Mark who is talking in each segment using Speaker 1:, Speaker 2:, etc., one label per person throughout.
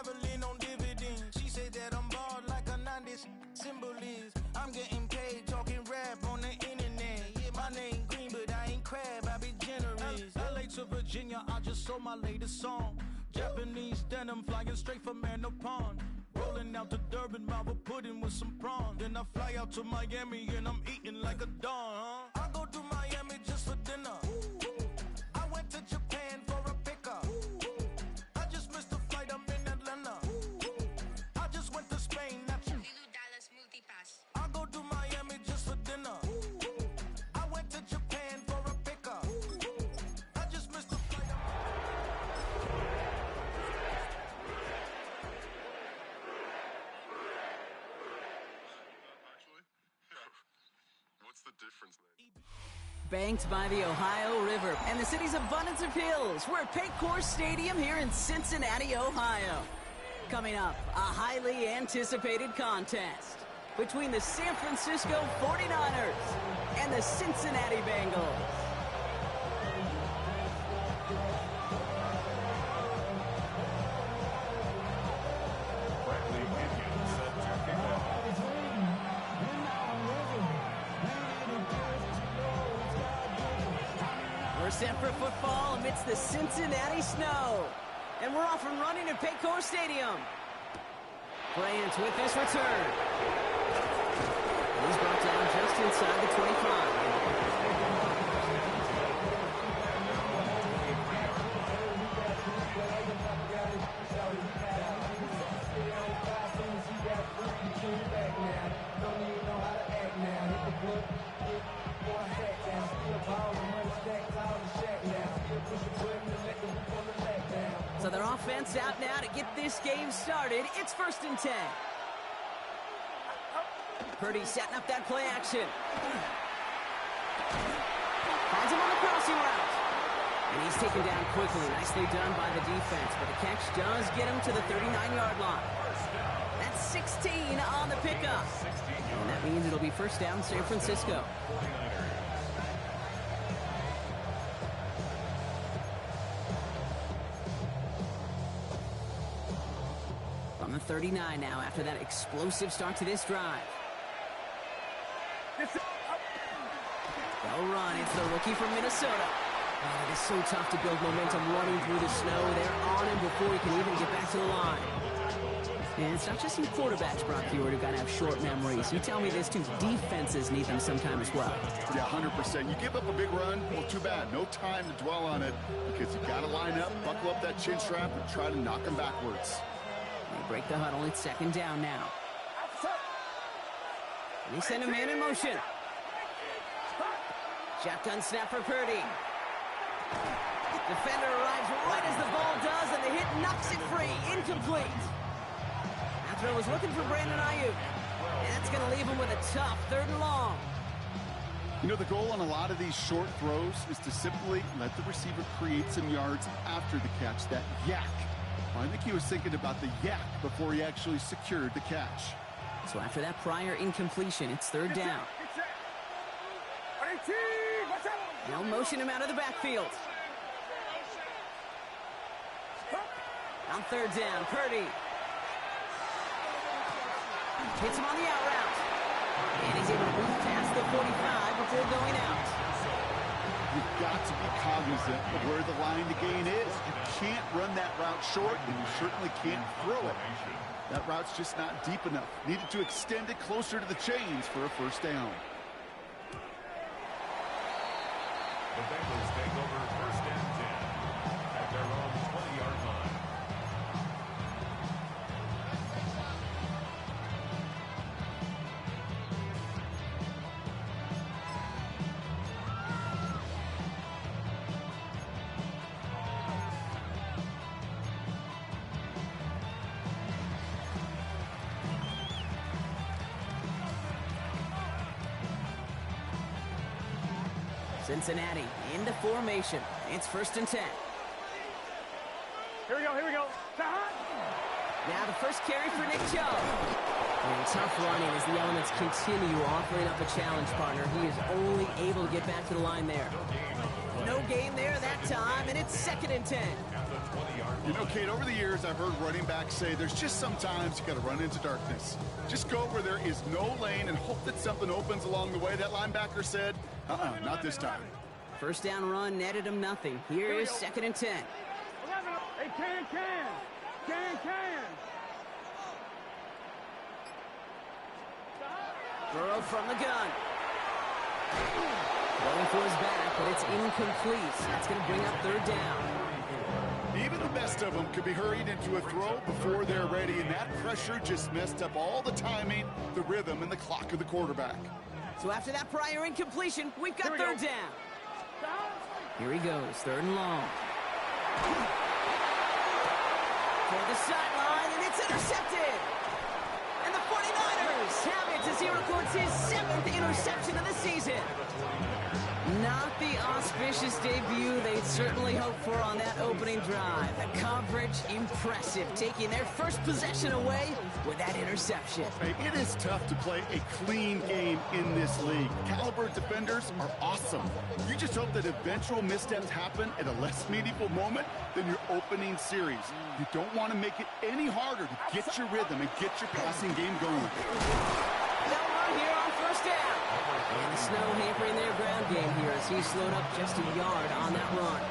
Speaker 1: never lean on dividends. She say that I'm bald like a 90s symbol is. I'm getting paid talking rap on the internet. Yeah, my name green, but I ain't crab, I be generous. LA to Virginia, I just sold my latest song. Japanese denim flying straight from Manapon. Rolling out to Durban, Marvel pudding with some prawns. Then I fly out to Miami and I'm eating like a don, huh? I go to Miami just for dinner. I went to Japan for a pickup. I just missed the flight, I'm in Atlanta. I just went to Spain, not you.
Speaker 2: Dallas Multipass.
Speaker 1: I go to Miami just for dinner. I went to Japan for a pickup. I just missed the flight.
Speaker 3: What's the difference then?
Speaker 4: Banked by the Ohio River and the city's abundance of hills, we're at Paycor Stadium here in Cincinnati, Ohio. Coming up, a highly anticipated contest between the San Francisco 49ers and the Cincinnati Bengals.
Speaker 5: Bradley Pinion set to kick off.
Speaker 4: We're set for football amidst the Cincinnati snow. And we're off and running at Paycor Stadium. Bryant with this return. He's brought down just inside the 25. So their offense out now to get this game started. It's 1st and 10. Purdy setting up that play action. Finds him on the crossing route. And he's taken down quickly. Nicely done by the defense. But the catch does get him to the 39-yard line. That's 16 on the pickup. And that means it'll be 1st down San Francisco. From the 39 now after that explosive start to this drive. They'll run. It's the rookie from Minnesota. Oh, it is so tough to build momentum running through the snow. They're on him before he can even get back to the line. And it's not just some quarterbacks, Brock Huard, who got to have short memories. You tell me this too. Defenses need them sometime as well.
Speaker 6: Yeah, 100%. You give up a big run, well, too bad. No time to dwell on it because you got to line up, buckle up that chin strap, and try to knock them backwards.
Speaker 4: They break the huddle. It's 2nd down now. They send a man in motion. Shotgun snap for Purdy. Defender arrives right as the ball does, and the hit knocks it free. Incomplete. That throw was looking for Brandon Ayuk. And that's going to leave him with a tough 3rd and long.
Speaker 6: You know, the goal on a lot of these short throws is to simply let the receiver create some yards after the catch, that yak. I think he was thinking about the yak before he actually secured the catch.
Speaker 4: So after that prior incompletion, it's 3rd down. They'll motion him out of the backfield. On 3rd down, Purdy. Hits him on the out route. And he's able to move past the 45 before going out.
Speaker 6: You've got to be cognizant of where the line to gain is. You can't run that route short, and you certainly can't throw it. That route's just not deep enough. Needed to extend it closer to the chains for a 1st down.
Speaker 5: The Bengals take over 1st and 10 at their own 20-yard line.
Speaker 4: Cincinnati into formation. It's 1st and 10.
Speaker 7: Here we go.
Speaker 4: Now the first carry for Nick Chubb.
Speaker 2: And tough running as the elements continue offering up a challenge partner. He is only able to get back to the line there.
Speaker 4: No gain there that time, and it's 2nd and 10.
Speaker 6: You know, Kate, over the years, I've heard running backs say there's just sometimes you got to run into darkness. Just go where there is no lane and hope that something opens along the way. That linebacker said, not this time.
Speaker 4: First down run netted him nothing. Here is 2nd and 10.
Speaker 3: Hey, can.
Speaker 4: Burrow from the gun. Going for his back, but it's incomplete. That's going to bring up 3rd down.
Speaker 6: Even the best of them could be hurried into a throw before they're ready, and that pressure just messed up all the timing, the rhythm, and the clock of the quarterback.
Speaker 4: So after that prior incompletion, we've got 3rd down. Here he goes, 3rd and long. For the sideline, and it's intercepted. And the 49ers have it as he records his 7th interception of the season. Not the auspicious debut they'd certainly hoped for on that opening drive. The coverage, impressive, taking their first possession away with that interception.
Speaker 6: Hey, it is tough to play a clean game in this league. Caliber defenders are awesome. You just hope that eventual missteps happen at a less meaningful moment than your opening series. You don't want to make it any harder to get your rhythm and get your passing game going.
Speaker 4: They'll run here on 1st down. And the snow hampering their ground game here as he slowed up just a yard on that run.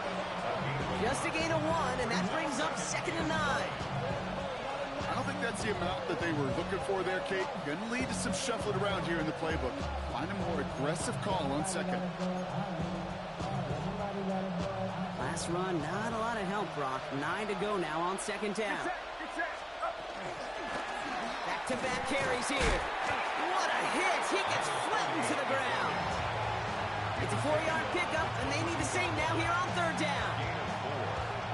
Speaker 4: Just a gain of 1, and that brings up 2nd and 9.
Speaker 6: I don't think that's the amount that they were looking for there, Kate. Going to lead to some shuffling around here in the playbook. Find a more aggressive call on 2nd.
Speaker 4: Last run, not a lot of help, Brock. 9 to go now on 2nd down. Back-to-back carries here. What a hit! He gets flattened to the ground. It's a 4-yard pickup, and they need the same now here on 3rd down.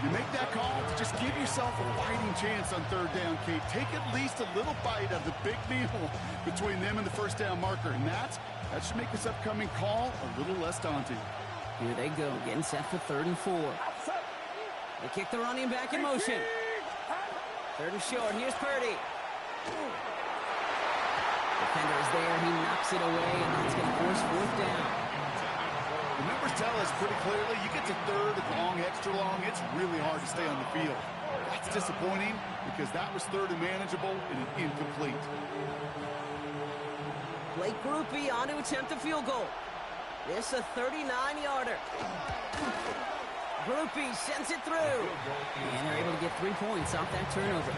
Speaker 6: You make that call to just give yourself a fighting chance on 3rd down, Kate. Take at least a little bite of the big meal between them and the 1st down marker, and that should make this upcoming call a little less daunting.
Speaker 4: Here they go, getting set for 3rd and 4. They kick the running back in motion. 3rd and short. Here's Purdy. Defender is there. He knocks it away, and that's going to force 4th down.
Speaker 6: The numbers tell us pretty clearly, you get to 3rd and long, extra long, it's really hard to stay on the field. That's disappointing because that was 3rd and manageable and an incomplete.
Speaker 4: Blake Grupe on to attempt the field goal. This a 39-yarder. Grupe sends it through. And they're able to get 3 points off that turnover.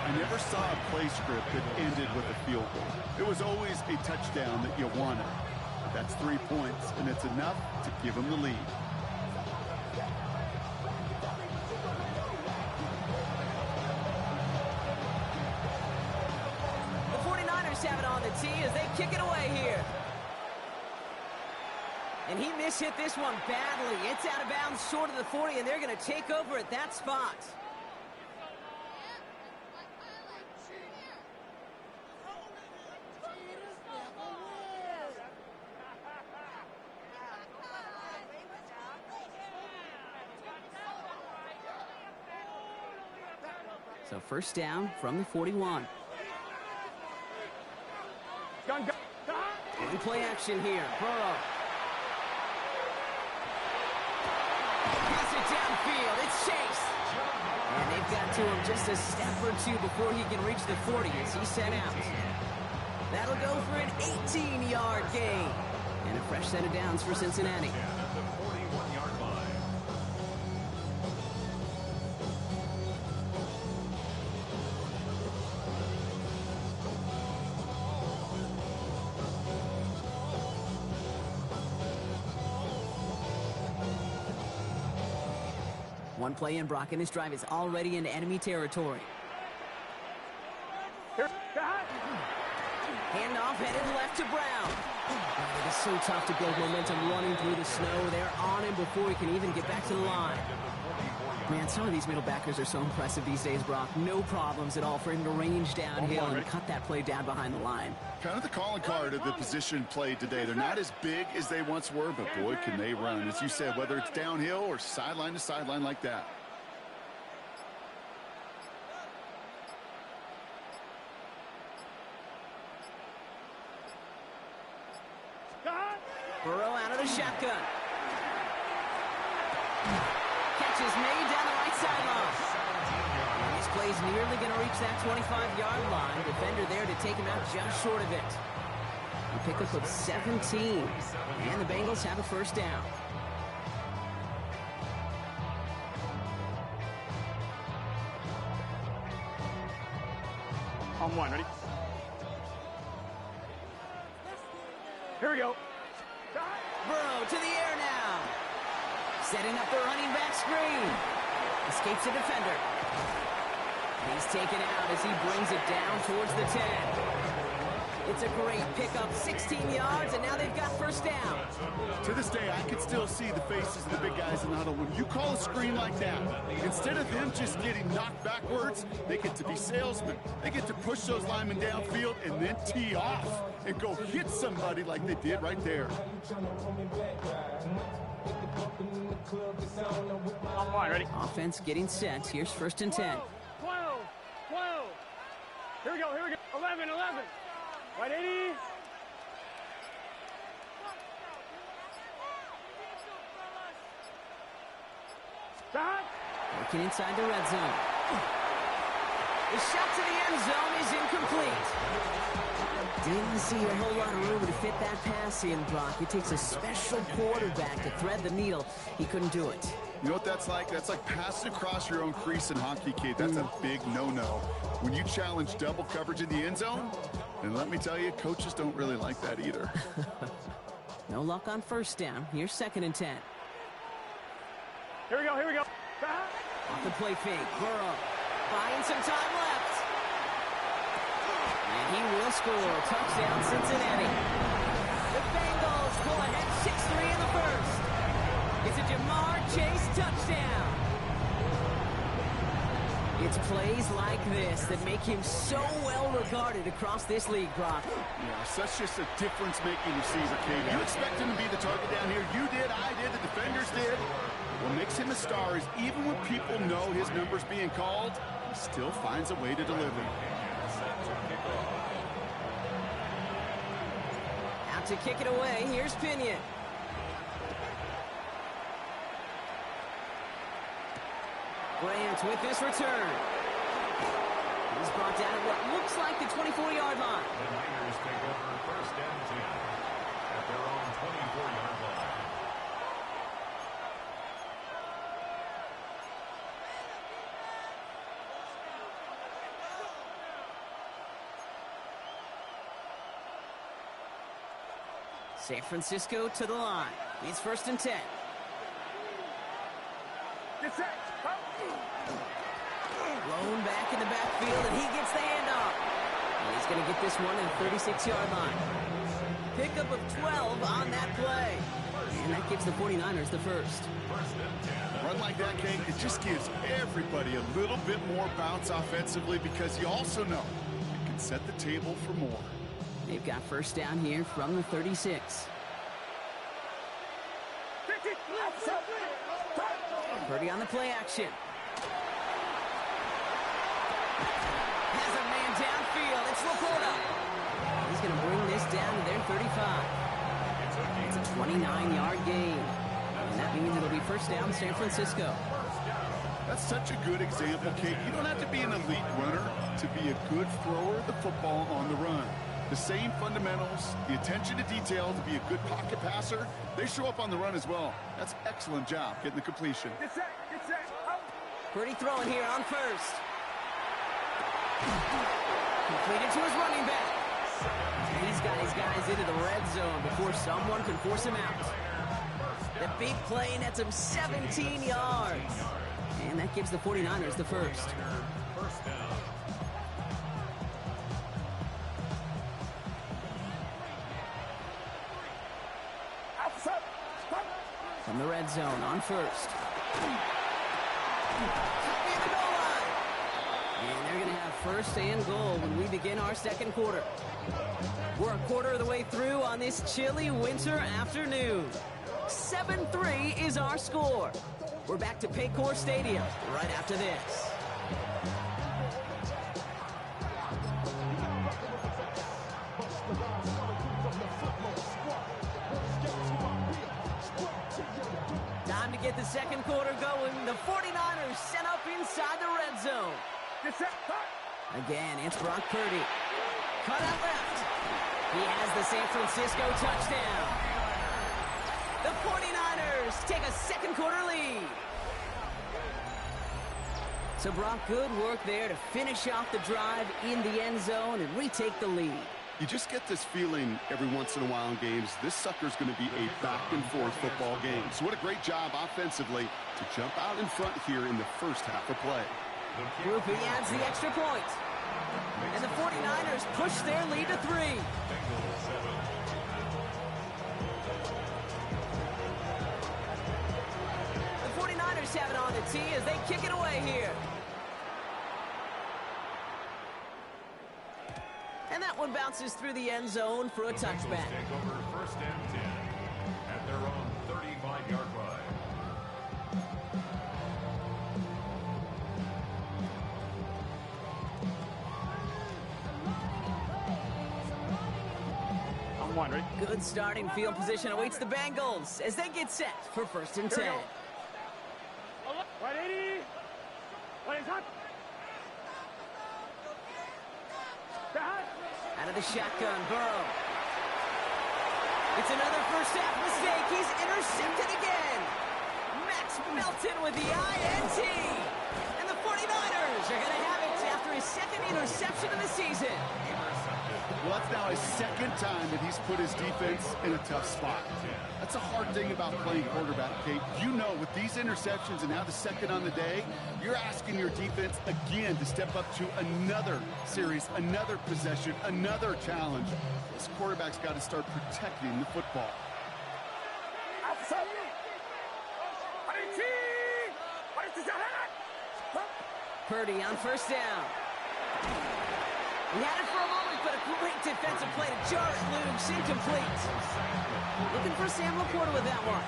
Speaker 6: I never saw a play script that ended with a field goal. It was always a touchdown that you wanted. That's 3 points, and it's enough to give them the lead.
Speaker 4: The 49ers have it on the tee as they kick it away here. And he mishit this one badly. It's out of bounds short of the 40, and they're going to take over at that spot. So 1st down from the 41. And play action here. Burrow. Pass it downfield. It's Chase. And they've got to him just a step or 2 before he can reach the 40 as he set out. That'll go for an 18-yard gain. And a fresh set of downs for Cincinnati.
Speaker 5: At the 41-yard line.
Speaker 4: One play in, Brock, and this drive is already into enemy territory. Handoff headed left to Brown. It is so tough to build momentum running through the snow. They're on him before he can even get back to the line. Man, some of these middle backers are so impressive these days, Brock. No problems at all for him to range downhill and cut that play down behind the line.
Speaker 6: Kind of the calling card of the position played today. They're not as big as they once were, but boy, can they run. As you said, whether it's downhill or sideline to sideline like that.
Speaker 4: shotgun. Catch is made down the right sideline. This play's nearly going to reach that 25-yard line. Defender there to take him out just short of it. A pickup of 17. And the Bengals have a first down.
Speaker 3: On one, ready? Here we go.
Speaker 4: Burrow to the air now. Setting up the running back screen. Escapes the defender. He's taken out as he brings it down towards the 10. It's a great pickup, 16 yards, and now they've got first down.
Speaker 6: To this day, I can still see the faces of the big guys in the huddle. When you call a screen like that, instead of them just getting knocked backwards, they get to be salesmen. They get to push those linemen downfield and then tee off and go hit somebody like they did right there.
Speaker 3: On one, ready?
Speaker 4: Offense getting set. Here's first and 10.
Speaker 3: 12. Here we go. 11. Right, 80. Stop.
Speaker 4: Working inside the red zone. The shot to the end zone is incomplete. Didn't see a whole lot of room to fit that pass in, Brock. It takes a special quarterback to thread the needle. He couldn't do it.
Speaker 6: You know what that's like? That's like passing across your own crease in hockey, kid. That's a big no-no. When you challenge double coverage in the end zone, and let me tell you, coaches don't really like that either.
Speaker 4: No luck on first down. Here's second and 10.
Speaker 3: Here we go.
Speaker 4: Off the play fake. Burrow buying some time left. And he will score. Touchdown, Cincinnati. The Bengals pull ahead 6-3 in the first. It's a Jamar Chase touchdown. It's plays like this that make him so well regarded across this league, Brock.
Speaker 6: Yeah, such just a difference-making receiver, Kate. You expect him to be the target down here. You did, I did, the defenders did. What makes him a star is even when people know his number's being called, he still finds a way to deliver.
Speaker 4: Out to kick it away, here's Pinion. Grant with this return. He's brought down at what looks like the 24-yard line.
Speaker 5: The Niners take over first and 10 at their own 24-yard line.
Speaker 4: San Francisco to the line. It's first and 10.
Speaker 3: Get set.
Speaker 4: Blown back in the backfield, and he gets the handoff. And he's going to get this one at the 36-yard line. Pickup of 12 on that play. And that gives the 49ers the first.
Speaker 6: A run like that, Kate, it just gives everybody a little bit more bounce offensively because you also know it can set the table for more.
Speaker 4: They've got first down here from the 36. Purdy on the play action. Has a man downfield. It's Laporta. He's going to bring this down to their 35. It's a 29-yard gain. And that means it'll be first down San Francisco.
Speaker 6: That's such a good example, Kate. You don't have to be an elite runner to be a good thrower of the football on the run. The same fundamentals, the attention to detail to be a good pocket passer, they show up on the run as well. That's an excellent job getting the completion.
Speaker 3: Get set.
Speaker 4: Purdy throwing here on first. Completed to his running back. And he's got his guys into the red zone before someone can force him out. The big play nets him 17 yards. And that gives the 49ers the first.
Speaker 5: First down.
Speaker 4: From the red zone on first. And they're going to have first and goal when we begin our second quarter. We're a quarter of the way through on this chilly winter afternoon. 7-3 is our score. We're back to Paycor Stadium right after this. Time to get the second quarter going. The 49ers set up inside the red zone.
Speaker 3: Get set.
Speaker 4: Again, it's Brock Purdy. Cut out left. He has the San Francisco touchdown. The 49ers take a second quarter lead. So Brock, good work there to finish off the drive in the end zone and retake the lead.
Speaker 6: You just get this feeling every once in a while in games, this sucker's going to be a back-and-forth football game. So what a great job offensively to jump out in front here in the first half of play.
Speaker 4: Grupe adds the extra point. And the 49ers push their lead to 3. The 49ers have it on the tee as they kick it away here. And that one bounces through the end zone for a touchback.
Speaker 5: Take over first and 10 at their own 35-yard line.
Speaker 3: On one, ready?
Speaker 4: Good starting field position awaits the Bengals as they get set for first and 10.
Speaker 3: Right 80. Right hot.
Speaker 4: Out of the shotgun, Burrow. It's another first half mistake. He's intercepted again. Max Melton with the INT. And the 49ers are going to have it after his second interception of the season.
Speaker 6: Well, that's now his second time that he's put his defense in a tough spot. That's a hard thing about playing quarterback, Kate. You know, with these interceptions and now the second on the day, you're asking your defense again to step up to another series, another possession, another challenge. This quarterback's got to start protecting the football.
Speaker 4: Purdy on first down. He had it for a moment, but a great defensive play to Jarrett Luke's incomplete. Looking for Sam Laporta with that one.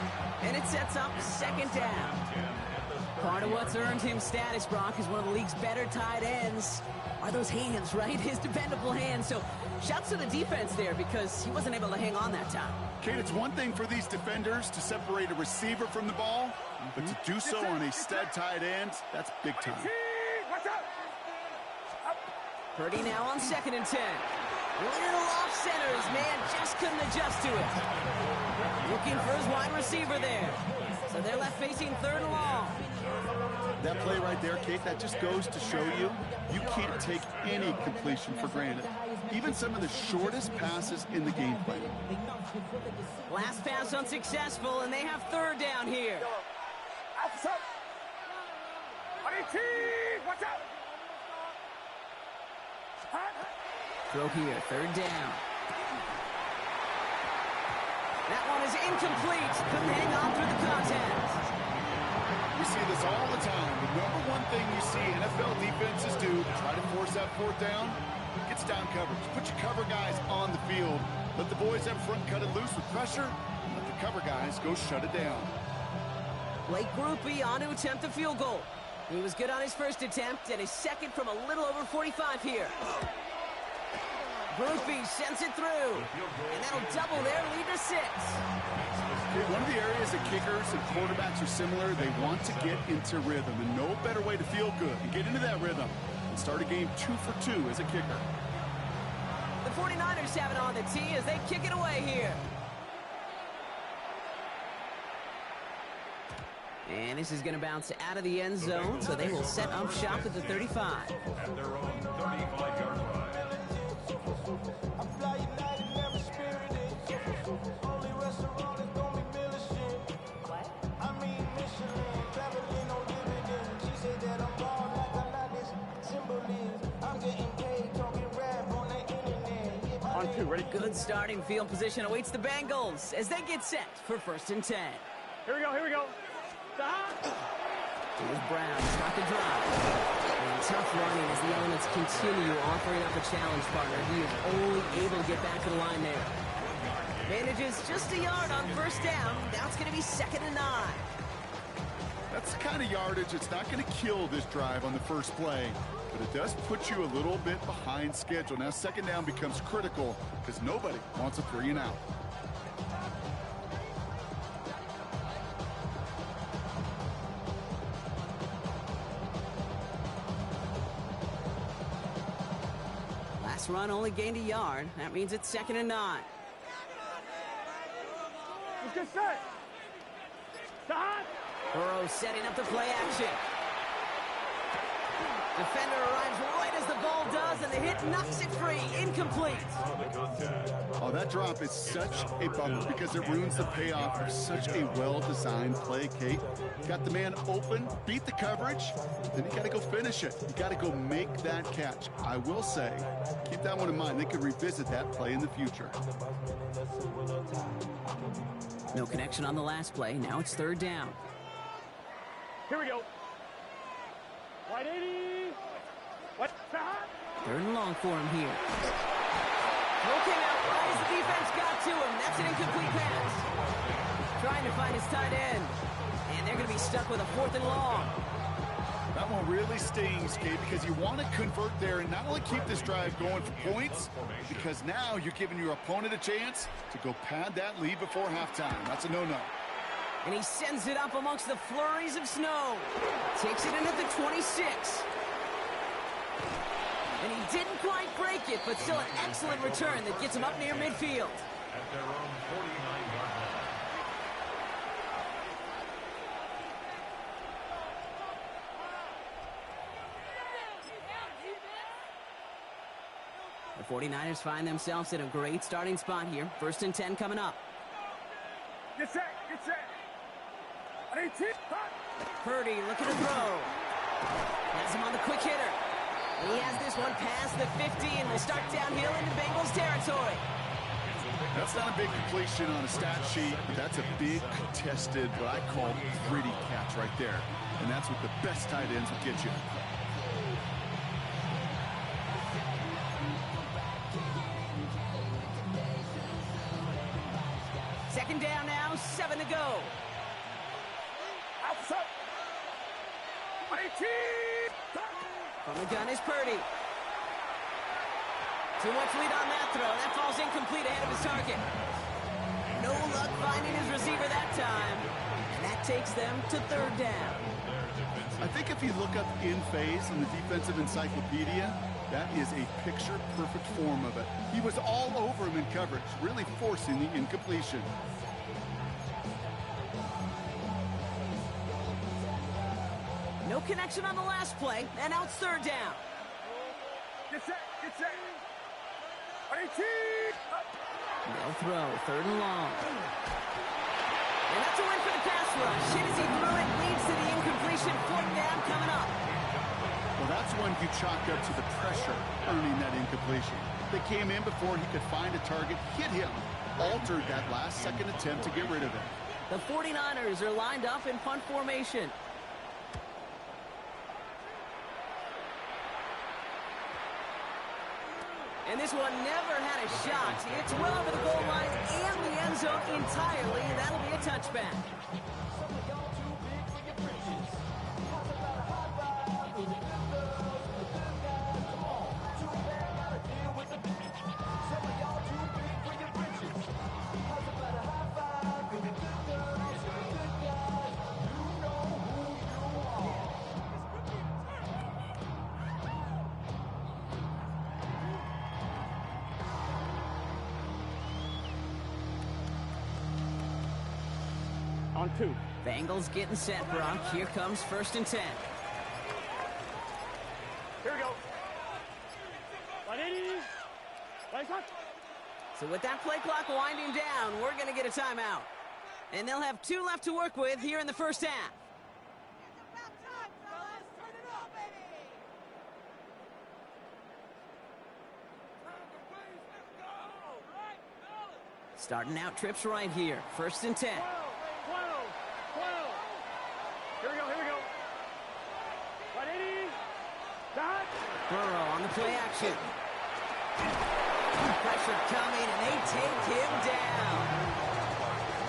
Speaker 4: And it sets up second down. Part of what's earned him status, Brock, is one of the league's better tight ends. Are those hands, right? His dependable hands. So shouts to the defense there because he wasn't able to hang on that time.
Speaker 6: Kate, it's one thing for these defenders to separate a receiver from the ball, but to do so on a stud tight end, that's big time.
Speaker 4: Purdy now on second and 10. Little off center. His man just couldn't adjust to it. Looking for his wide receiver there. So they're left facing third and long.
Speaker 6: That play right there, Kate, that just goes to show you, you can't take any completion for granted. Even some of the shortest passes in the game plan.
Speaker 4: Last pass unsuccessful, and they have third down here.
Speaker 3: Watch out!
Speaker 4: Throw here, third down. That one is incomplete. Couldn't hang on through the contest.
Speaker 6: We see this all the time. The number one thing you see NFL defenses do to try to force that fourth down, gets down coverage. Put your cover guys on the field. Let the boys up front cut it loose with pressure. Let the cover guys go shut it down.
Speaker 4: Blake Grupe on to attempt the field goal. He was good on his first attempt and his second from a little over 45 here. Grupe sends it through, and that'll double their lead to 6.
Speaker 6: One of the areas that kickers and quarterbacks are similar, they want to get into rhythm, and no better way to feel good and get into that rhythm and start a game 2 for 2 as a kicker.
Speaker 4: The 49ers have it on the tee as they kick it away here. And this is going to bounce out of the end zone, so they will set up shop at the 35.
Speaker 5: At their own 35-yard line.
Speaker 3: On two, ready?
Speaker 4: Good starting field position awaits the Bengals as they get set for first and 10.
Speaker 3: Here we go, here we go.
Speaker 4: Here's Brown to start the drive. And tough running as the elements continue offering up a challenge partner. He is only able to get back to the line there. Manages just a yard on first down. Now it's going to be second and 9.
Speaker 6: That's the kind of yardage that's not going to kill this drive on the first play, but it does put you a little bit behind schedule. Now second down becomes critical because nobody wants a 3 and out.
Speaker 4: Last run only gained a yard. That means it's 2nd and 9.
Speaker 3: Let's get set. Stop.
Speaker 2: Burrow setting up the play action. Defender arrives right as the ball does, and the hit knocks it free. Incomplete.
Speaker 6: Oh, that drop is such a bummer because it ruins the payoff of such a well-designed play, Kate. Got the man open, beat the coverage, then you got to go finish it. You got to go make that catch. I will say, keep that one in mind. They could revisit that play in the future.
Speaker 4: No connection on the last play. Now it's 3rd down.
Speaker 3: Here we go. Wide 80. What? Stop.
Speaker 4: 3rd and long for him here.
Speaker 2: Looking out right as the defense got to him. That's an incomplete pass. Trying to find his tight end. And they're going to be stuck with a 4th and long.
Speaker 6: That one really stings, Kate, because you want to convert there and not only keep this drive going for points, because now you're giving your opponent a chance to go pad that lead before halftime. That's a no-no.
Speaker 2: And he sends it up amongst the flurries of snow. Takes it in at the 26. And he didn't quite break it, but still an excellent return that gets him up near midfield.
Speaker 5: At their own 49-yard line.
Speaker 4: The 49ers find themselves in a great starting spot here. 1st and 10 coming up.
Speaker 3: Get set. Get set. 18.
Speaker 2: Purdy looking to throw. Has him on the quick hitter. He has this one past the 50 and will start downhill into Bengals territory.
Speaker 6: That's not a big completion on a stat sheet, but that's a big contested, what I call gritty catch right there. And that's what the best tight ends will get you.
Speaker 2: Second down now, 7 to go.
Speaker 3: Outside. 18.
Speaker 2: From the gun is Purdy. Too much lead on that throw. That falls incomplete ahead of his target. No luck finding his receiver that time. And that takes them to 3rd down.
Speaker 6: I think if you look up in phase in the defensive encyclopedia, that is a picture-perfect form of it. He was all over him in coverage, really forcing the incompletion.
Speaker 2: No connection on the last play, and now it's 3rd down.
Speaker 3: Get set. Get set. 18.
Speaker 4: They'll throw. 3rd and long.
Speaker 2: And that's a win for the pass rush. Hit as he threw it, leads to the incompletion. 4th down coming up.
Speaker 6: Well, that's one you chalk up to the pressure earning that incompletion. They came in before he could find a target, hit him, altered that last-second attempt to get rid of it.
Speaker 4: The 49ers are lined up in punt formation.
Speaker 2: And this one never had a shot. It's well over the goal line and the end zone entirely, and that'll be a touchback.
Speaker 3: On 2.
Speaker 4: Bengals getting set, Brock. Here comes 1st and 10.
Speaker 3: Here we go. 180. Lights on.
Speaker 4: So with that play clock winding down, we're going to get a timeout. And they'll have 2 left to work with here in the 1st half. Starting out trips right here. 1st and 10.
Speaker 3: 12. Here we go. 180. Dot.
Speaker 4: Burrow on the play action. Pressure coming, and they take him down.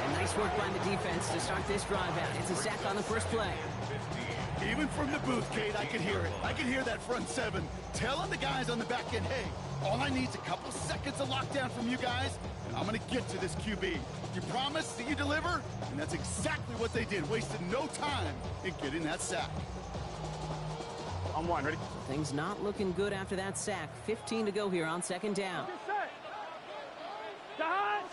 Speaker 4: And nice work by the defense to start this drive out. It's a sack on the first play.
Speaker 6: Even from the booth, Kate, I can hear it. I can hear that front 7 telling the guys on the back end, hey, all I need is a couple seconds of lockdown from you guys, and I'm going to get to this QB. You promise that you deliver? And that's exactly what they did. Wasted no time in getting that sack.
Speaker 3: On On one, ready?
Speaker 2: Things not looking good after that sack. 15 to go here on second down.
Speaker 3: Get set. Dodge.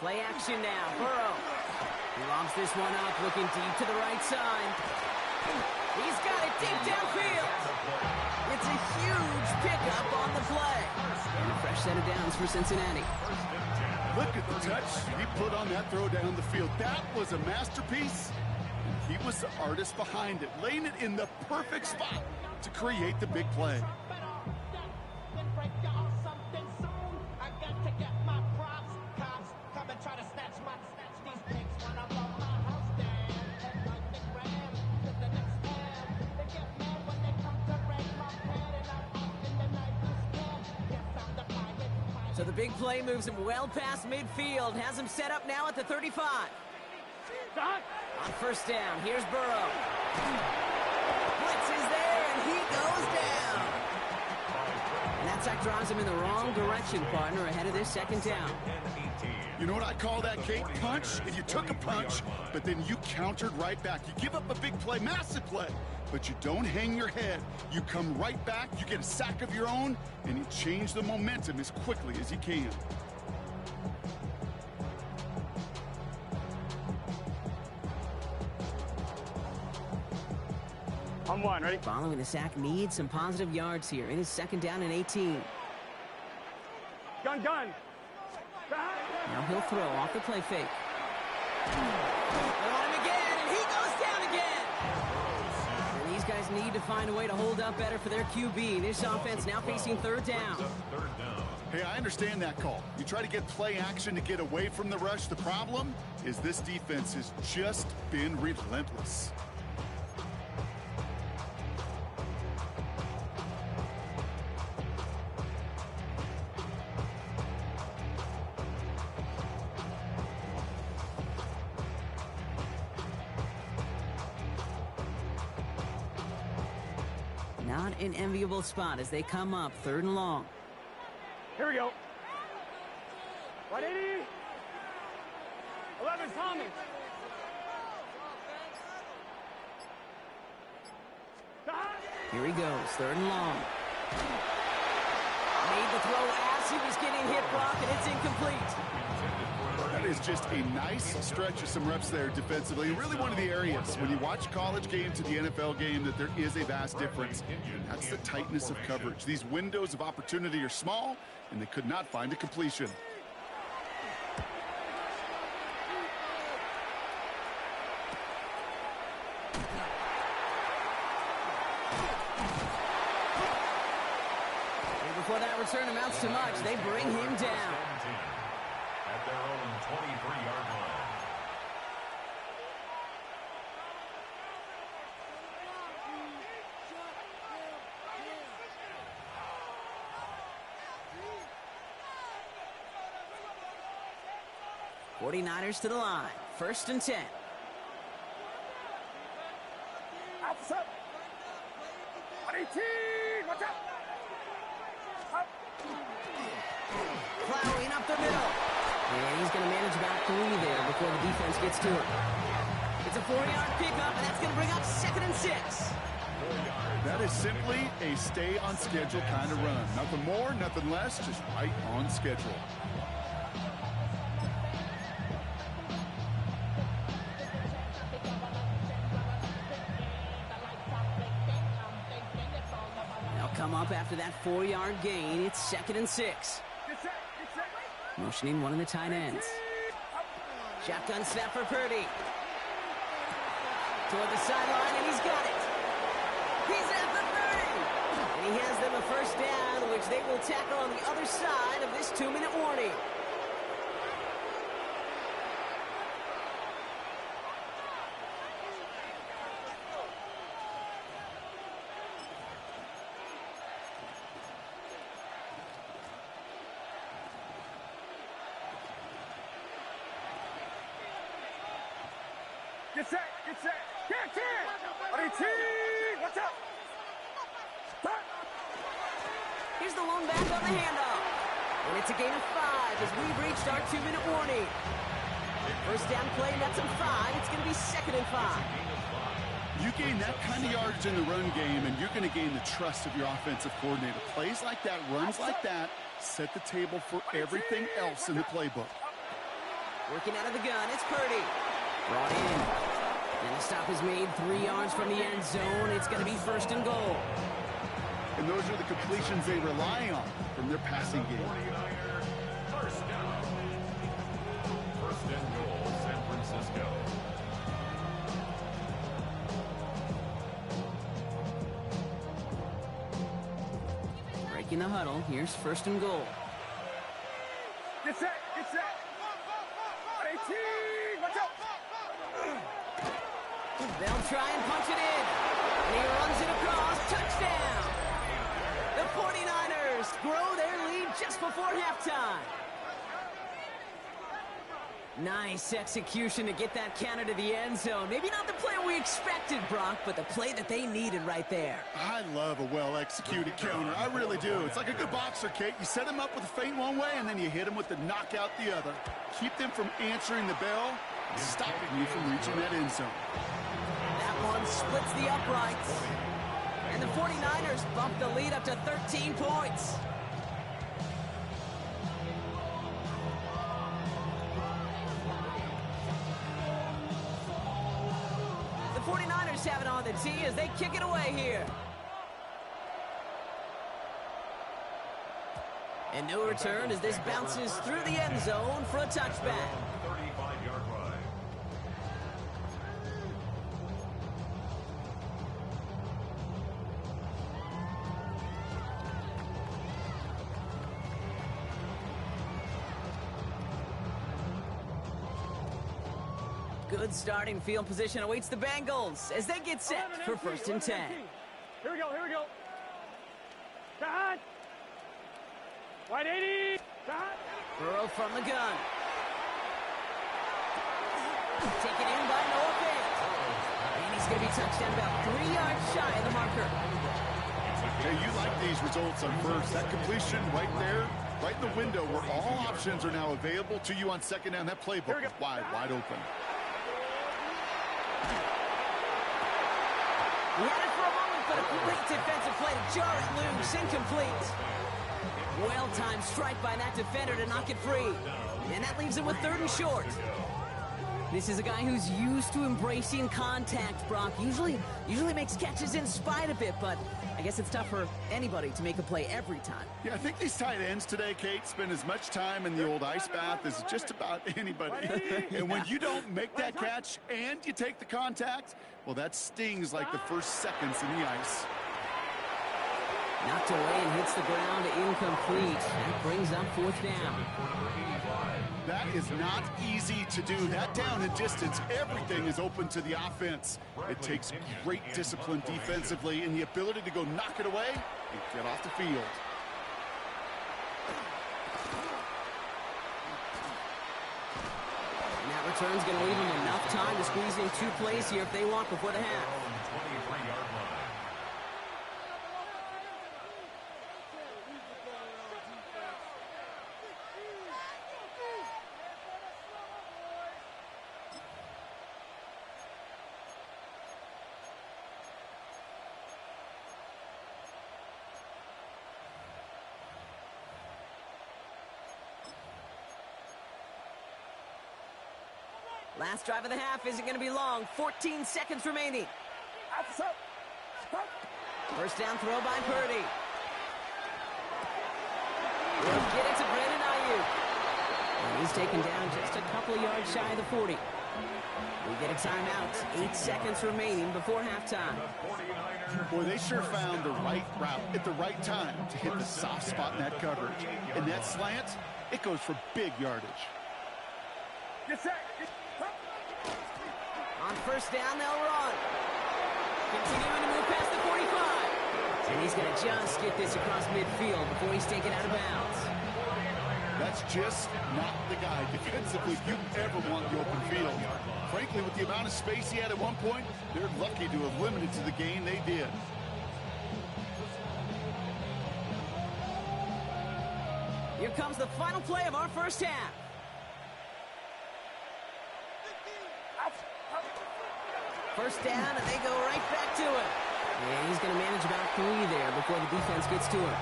Speaker 2: Play action now. Burrow. He lobs this one up, looking deep to the right side. He's got it deep downfield. It's a huge pickup on the play. And a fresh set of downs for Cincinnati.
Speaker 6: Look at the touch he put on that throw down the field. That was a masterpiece. He was the artist behind it, laying it in the perfect spot to create the big play.
Speaker 2: So the big play moves him well past midfield, has him set up now at the 35.
Speaker 3: Dodge.
Speaker 2: On first down, here's Burrow. Blitz is there, and he goes down. And that sack drives him in the wrong direction, partner, ahead of this second down.
Speaker 6: You know what I call that, Kate? Punch. If you took a punch, but then you countered right back. You give up a big play, massive play, but you don't hang your head. You come right back, you get a sack of your own, and you change the momentum as quickly as you can.
Speaker 3: On one, ready?
Speaker 2: Following the sack needs some positive yards here. It is second down and 18.
Speaker 3: Gun.
Speaker 2: Now he'll throw off the play fake. They're on him again, and he goes down again. And these guys need to find a way to hold up better for their QB. This offense now facing third down.
Speaker 6: Hey, I understand that call. You try to get play action to get away from the rush. The problem is this defense has just been relentless.
Speaker 2: Not an enviable spot as they come up third and long.
Speaker 3: Here we go. 180. 11, Tommy.
Speaker 2: Here he goes, third and long. Made the throw as he was getting hit block, and it's incomplete.
Speaker 6: That is just a nice stretch of some reps there defensively. Really one of the areas when you watch college game to the NFL game that there is a vast difference. And that's the tightness of coverage. These windows of opportunity are small, and they could not find a completion.
Speaker 2: Before that return amounts to much, they bring him down.
Speaker 5: At their own 23-yard line.
Speaker 2: '49ers to the line, first and 10.
Speaker 3: Outside. 118. Watch out.
Speaker 2: Plowing up the middle. And he's going to manage about 3 there before the defense gets to him. It's a 4-yard pickup, and that's going to bring up second and 6.
Speaker 6: That is simply a stay on schedule kind of run. Nothing more, nothing less, just right on schedule.
Speaker 2: They'll come up after that 4-yard gain. It's second and 6. Motioning one of the tight ends. Shotgun snap for Purdy. Toward the sideline, and he's got it. He's at the 30. And he has them a first down, which they will tackle on the other side of this 2-minute warning.
Speaker 3: Get set. Get 118. Watch out. Start.
Speaker 2: Here's the lone back on the handoff. And it's a gain of 5 as we've reached our 2-minute warning. First down play, that's a 5. It's going to be second and 5.
Speaker 6: You gain that kind of yardage in the run game, and you're going to gain the trust of your offensive coordinator. Plays like that, runs like that, set the table for everything else in the playbook.
Speaker 2: Working out of the gun, it's Purdy. Brought in. And the stop is made 3 yards from the end zone. It's going to be 1st and goal.
Speaker 6: And those are the completions they rely on from their passing game.
Speaker 5: 49er, 1st down. 1st and goal, San Francisco.
Speaker 2: Breaking the huddle. Here's 1st and goal.
Speaker 3: Get set, get set. 18, watch out.
Speaker 2: They'll try and punch it in. And he runs it across. Touchdown. The 49ers grow their lead just before halftime. Nice execution to get that counter to the end zone. Maybe not the play we expected, Brock, but the play that they needed right there.
Speaker 6: I love a well-executed counter. I really do. It's like a good boxer, Kate. You set him up with a feint one way, and then you hit him with the knockout the other. Keep them from answering the bell, stopping you from reaching that end zone.
Speaker 2: That one splits the uprights. And the 49ers bump the lead up to 13 points. The 49ers have it on the tee as they kick it away here. And no return as this bounces through the end zone for a touchback.
Speaker 5: 35-yard line.
Speaker 2: Good starting field position awaits the Bengals as they get set for 1st and 10.
Speaker 3: Here we go, here we go. Shot. Wide 80. Shot.
Speaker 2: Burrow from the gun. Taken in by Noah Fant. And he's going to be touchdown about 3 yards shy of the marker.
Speaker 6: Hey, you like these results on first. That completion right there, right in the window where all options are now available to you on 2nd down. That playbook is wide open.
Speaker 2: He had it for a moment, but a great defensive play to jar it loose, incomplete. Well-timed strike by that defender to knock it free. And that leaves him with 3rd and short. This is a guy who's used to embracing contact, Brock. Usually makes catches in spite of it, but I guess it's tough for anybody to make a play every time.
Speaker 6: Yeah, I think these tight ends today, Kate, spend as much time in the old ice bath as just about anybody. And when you don't make that catch and you take the contact, well, that stings like the first seconds in the ice.
Speaker 2: Knocked away and hits the ground, incomplete. That brings up 4th down.
Speaker 6: That is not easy to do. That down and distance, everything is open to the offense. It takes great discipline defensively and the ability to go knock it away and get off the field.
Speaker 2: And that return's going to leave them enough time to squeeze in 2 plays here if they want before the half.
Speaker 5: 23-yard line.
Speaker 2: Last drive of the half isn't going to be long. 14 seconds remaining. 1st down throw by Purdy. He'll get it to Brandon Ayuk. And he's taken down just a couple of yards shy of the 40. We get a timeout. 8 seconds remaining before halftime.
Speaker 6: Boy, they sure found the right route at the right time to hit the soft spot in that coverage. And that slant, it goes for big yardage.
Speaker 3: Get set.
Speaker 2: On 1st down, they'll run. Continuing to move past the 45. And he's going to just get this across midfield before he's taken out of bounds.
Speaker 6: That's just not the guy defensively you ever want the open field. Frankly, with the amount of space he had at one point, they're lucky to have limited to the gain they did.
Speaker 2: Here comes the final play of our first half. First down, and they go right back to it. Yeah, he's going to manage about 3 there before the defense gets to him.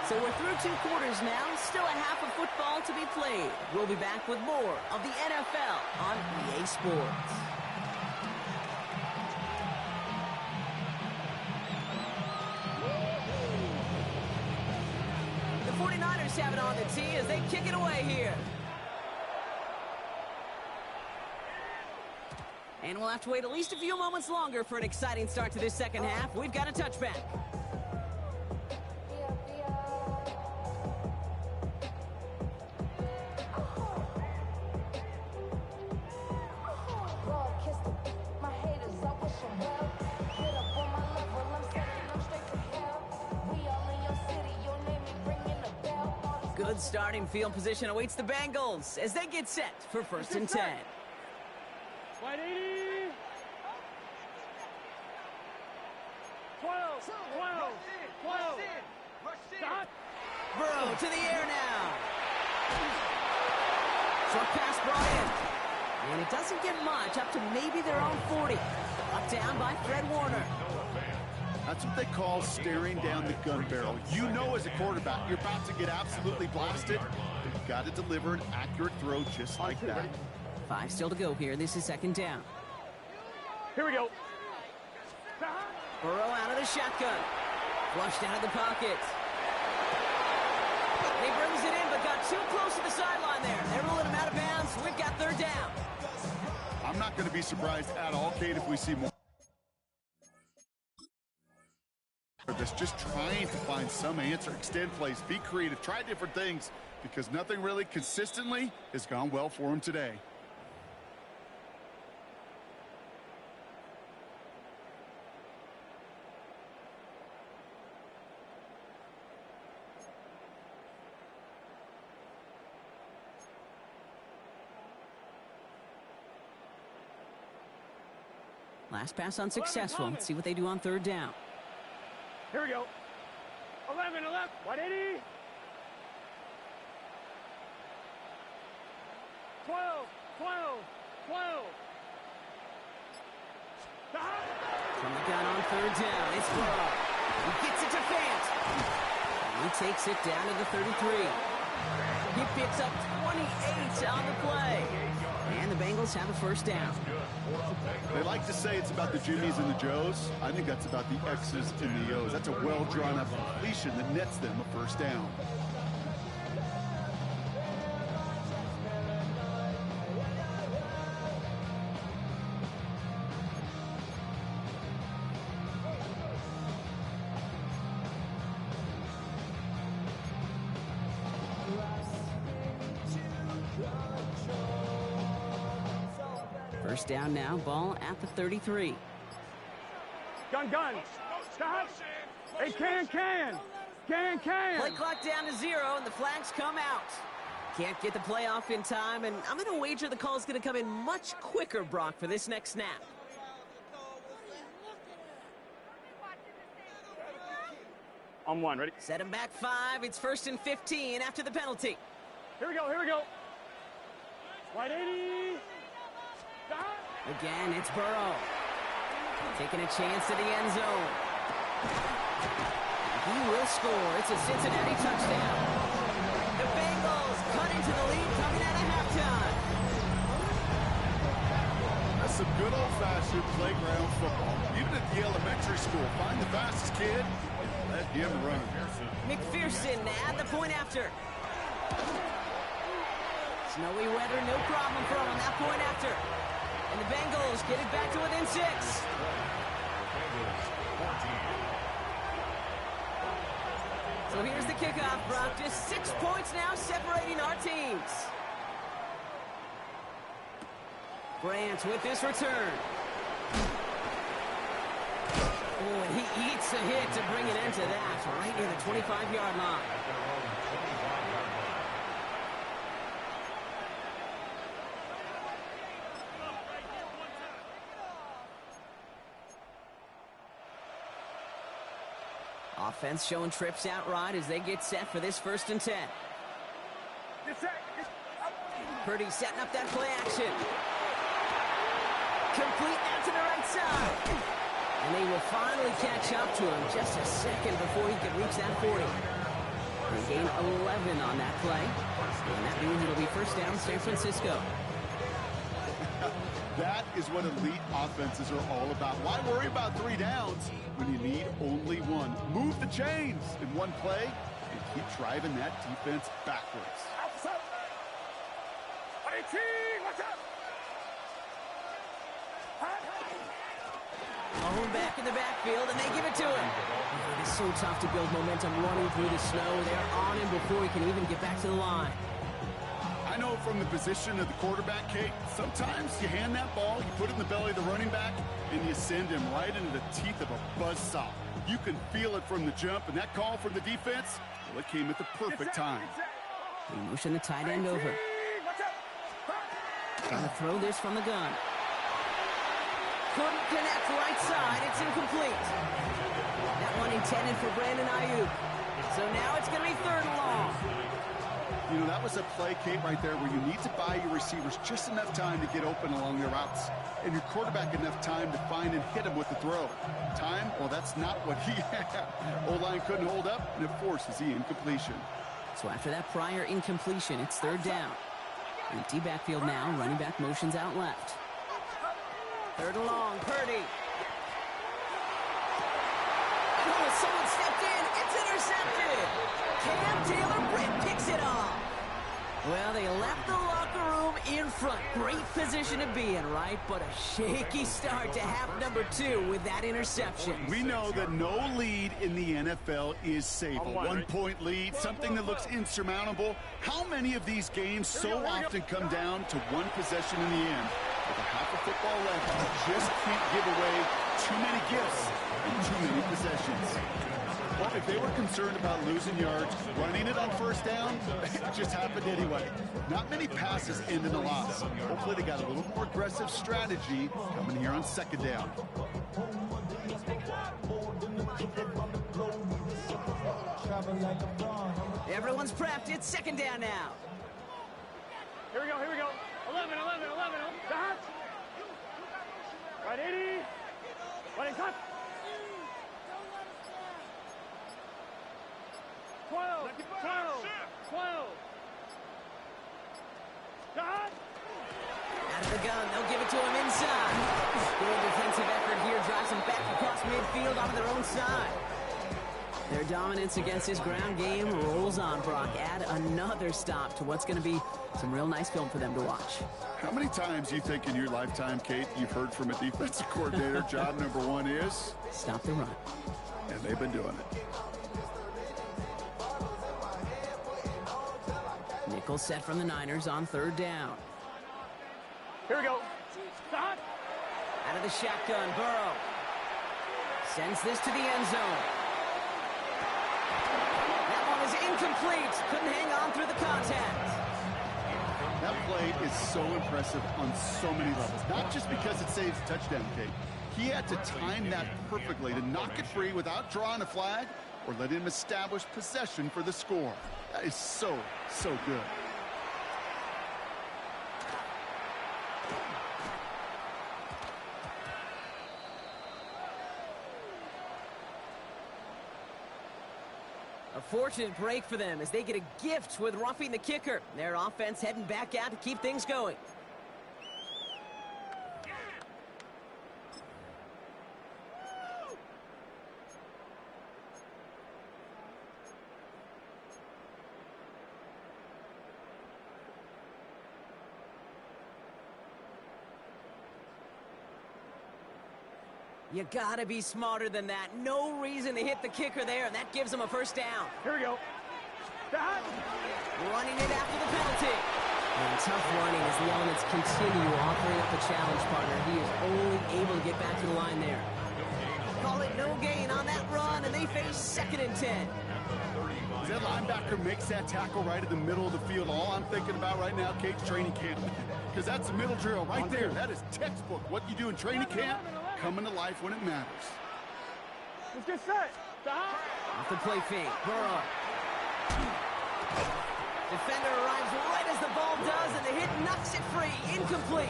Speaker 2: So we're through 2 quarters now. Still a half of football to be played. We'll be back with more of the NFL on EA Sports. The 49ers have it on the tee as they kick it away here. And we'll have to wait at least a few moments longer for an exciting start to this second half. We've got a touchback. Good starting field position awaits the Bengals as they get set for 1st and 10.
Speaker 3: Wide 80. 12. Stop.
Speaker 2: Burrow to the air now. Short pass brought in. And it doesn't get much, up to maybe their own 40. Up down by Fred Warner.
Speaker 6: That's what they call staring down the gun barrel. You know as a quarterback, you're about to get absolutely blasted. You've got to deliver an accurate throw just like that.
Speaker 2: 5 still to go here. This is 2nd down.
Speaker 3: Here we go.
Speaker 2: Burrow out of the shotgun. Flushed out of the pocket. He brings it in, but got too close to the sideline there. They're ruling him out of bounds. We've got 3rd down.
Speaker 6: I'm not going to be surprised at all, Kate, if we see more. That's just trying to find some answer, extend plays, be creative, try different things, because nothing really consistently has gone well for him today.
Speaker 2: Last pass unsuccessful. Let's see what they do on 3rd down.
Speaker 3: Here we go. 11. Wide 80. 12. Stop.
Speaker 2: From the gun on 3rd down, it's Burrow. He gets it to Fant. He takes it down to the 33. He picks up 28 on the play. And the Bengals have a 1st down.
Speaker 6: They like to say it's about the Jimmies and the Joes. I think that's about the X's and the O's. That's a well-drawn-up completion that nets them a 1st down.
Speaker 2: First down now, ball at the 33.
Speaker 3: Gun. Stop. Hey, can.
Speaker 2: Play clock down to 0, and the flags come out. Can't get the play off in time, and I'm going to wager the call is going to come in much quicker, Brock, for this next snap.
Speaker 3: On 1, ready?
Speaker 2: Set him back 5. It's 1st and 15 after the penalty.
Speaker 3: Here we go. Wide 80. Stop.
Speaker 2: Again, it's Burrow. Taking a chance to the end zone. He will score. It's a Cincinnati touchdown. The Bengals cut into the lead coming out of halftime.
Speaker 6: That's some good old-fashioned playground football. Even at the elementary school, find the fastest kid, let him run.
Speaker 2: McPherson at the point after. Snowy weather, no problem for him on that point after. And the Bengals get it back to within 6. So here's the kickoff, Brock. Just 6 points now separating our teams. Grant with this return. Oh, and he eats a hit to bring an end to that right near the 25-yard line. Offense showing trips out right as they get set for this 1st and 10. Purdy setting up that play action. Complete out to the right side. And they will finally catch up to him just a second before he can reach that 40. They gain 11 on that play. And that means it'll be first down San Francisco.
Speaker 6: That is what elite offenses are all about. Why worry about 3 downs when you need only one? Move the chains in one play and keep driving that defense backwards.
Speaker 2: Mahomes back in the backfield, and they give it to him. It is so tough to build momentum running through the snow. They're on him before he can even get back to the line.
Speaker 6: I know from the position of the quarterback, Kate, sometimes you hand that ball, you put it in the belly of the running back, and you send him right into the teeth of a buzzsaw. You can feel it from the jump, and that call from the defense, well, it came at the perfect time.
Speaker 2: They motion the tight end over. Gonna throw this from the gun. Couldn't connect right side. It's incomplete. That one intended for Brandon Ayuk. So now it's going to be 3rd and long.
Speaker 6: You know, that was a play, Kate, right there where you need to buy your receivers just enough time to get open along their routes. And your quarterback enough time to find and hit him with the throw. Time? Well, that's not what he had. O-line couldn't hold up, and it forces the incompletion.
Speaker 2: So after that prior incompletion, it's 3rd down. Empty backfield now. Running back motions out left. 3rd and long. Purdy. Oh, someone stepped in. It's intercepted. Cam Taylor-Britt picks it off. Well, they left the locker room in front. Great position to be in, right? But a shaky start to half number 2 with that interception.
Speaker 6: We know that no lead in the NFL is safe. A 1-point lead, something that looks insurmountable. How many of these games so often come down to one possession in the end? With a half of football left, you just can't give away too many gifts and too many possessions. Well, if they were concerned about losing yards, running it on 1st down, it just happened anyway. Not many passes end in a loss. Hopefully they got a little more aggressive strategy coming here on 2nd down.
Speaker 2: Everyone's prepped. It's 2nd down now.
Speaker 3: Here we go, here we go. 11. Dot. Right 80. Right cut. 12. Dot.
Speaker 2: Out of the gun. They'll give it to him inside. Good defensive effort here. Drives them back across midfield onto their own side. Their dominance against this ground game rolls on, Brock. Add another stop to what's going to be some real nice film for them to watch.
Speaker 6: How many times do you think in your lifetime, Kate, you've heard from a defensive coordinator, job number 1 is?
Speaker 2: Stop the run.
Speaker 6: And they've been doing it.
Speaker 2: Nichols set from the Niners on 3rd down.
Speaker 3: Here we go. Dot.
Speaker 2: Out of the shotgun, Burrow. Sends this to the end zone. That one is incomplete. Couldn't hang on through the contact.
Speaker 6: That play is so impressive on so many levels. Not just because it saves a touchdown, Kate. He had to time that perfectly to knock it free without drawing a flag or let him establish possession for the score. That is so good.
Speaker 2: A fortunate break for them as they get a gift with roughing the kicker. Their offense heading back out to keep things going. You gotta be smarter than that. No reason to hit the kicker there, and that gives them a 1st down.
Speaker 3: Here we go. Dot.
Speaker 2: Running it after the penalty. And tough running as the elements continue offering up the challenge partner. He is only able to get back to the line there. Call it no gain on that run, and they face 2nd and 10.
Speaker 6: As that linebacker makes that tackle right in the middle of the field, all I'm thinking about right now, Kate's training camp. Because that's a middle drill right there. That is textbook. What you do in training camp, coming to life when it matters.
Speaker 3: Let's get set. Dot.
Speaker 2: Off the play fake. Burrow. Defender arrives right as the ball does, and the hit knocks it free. Incomplete.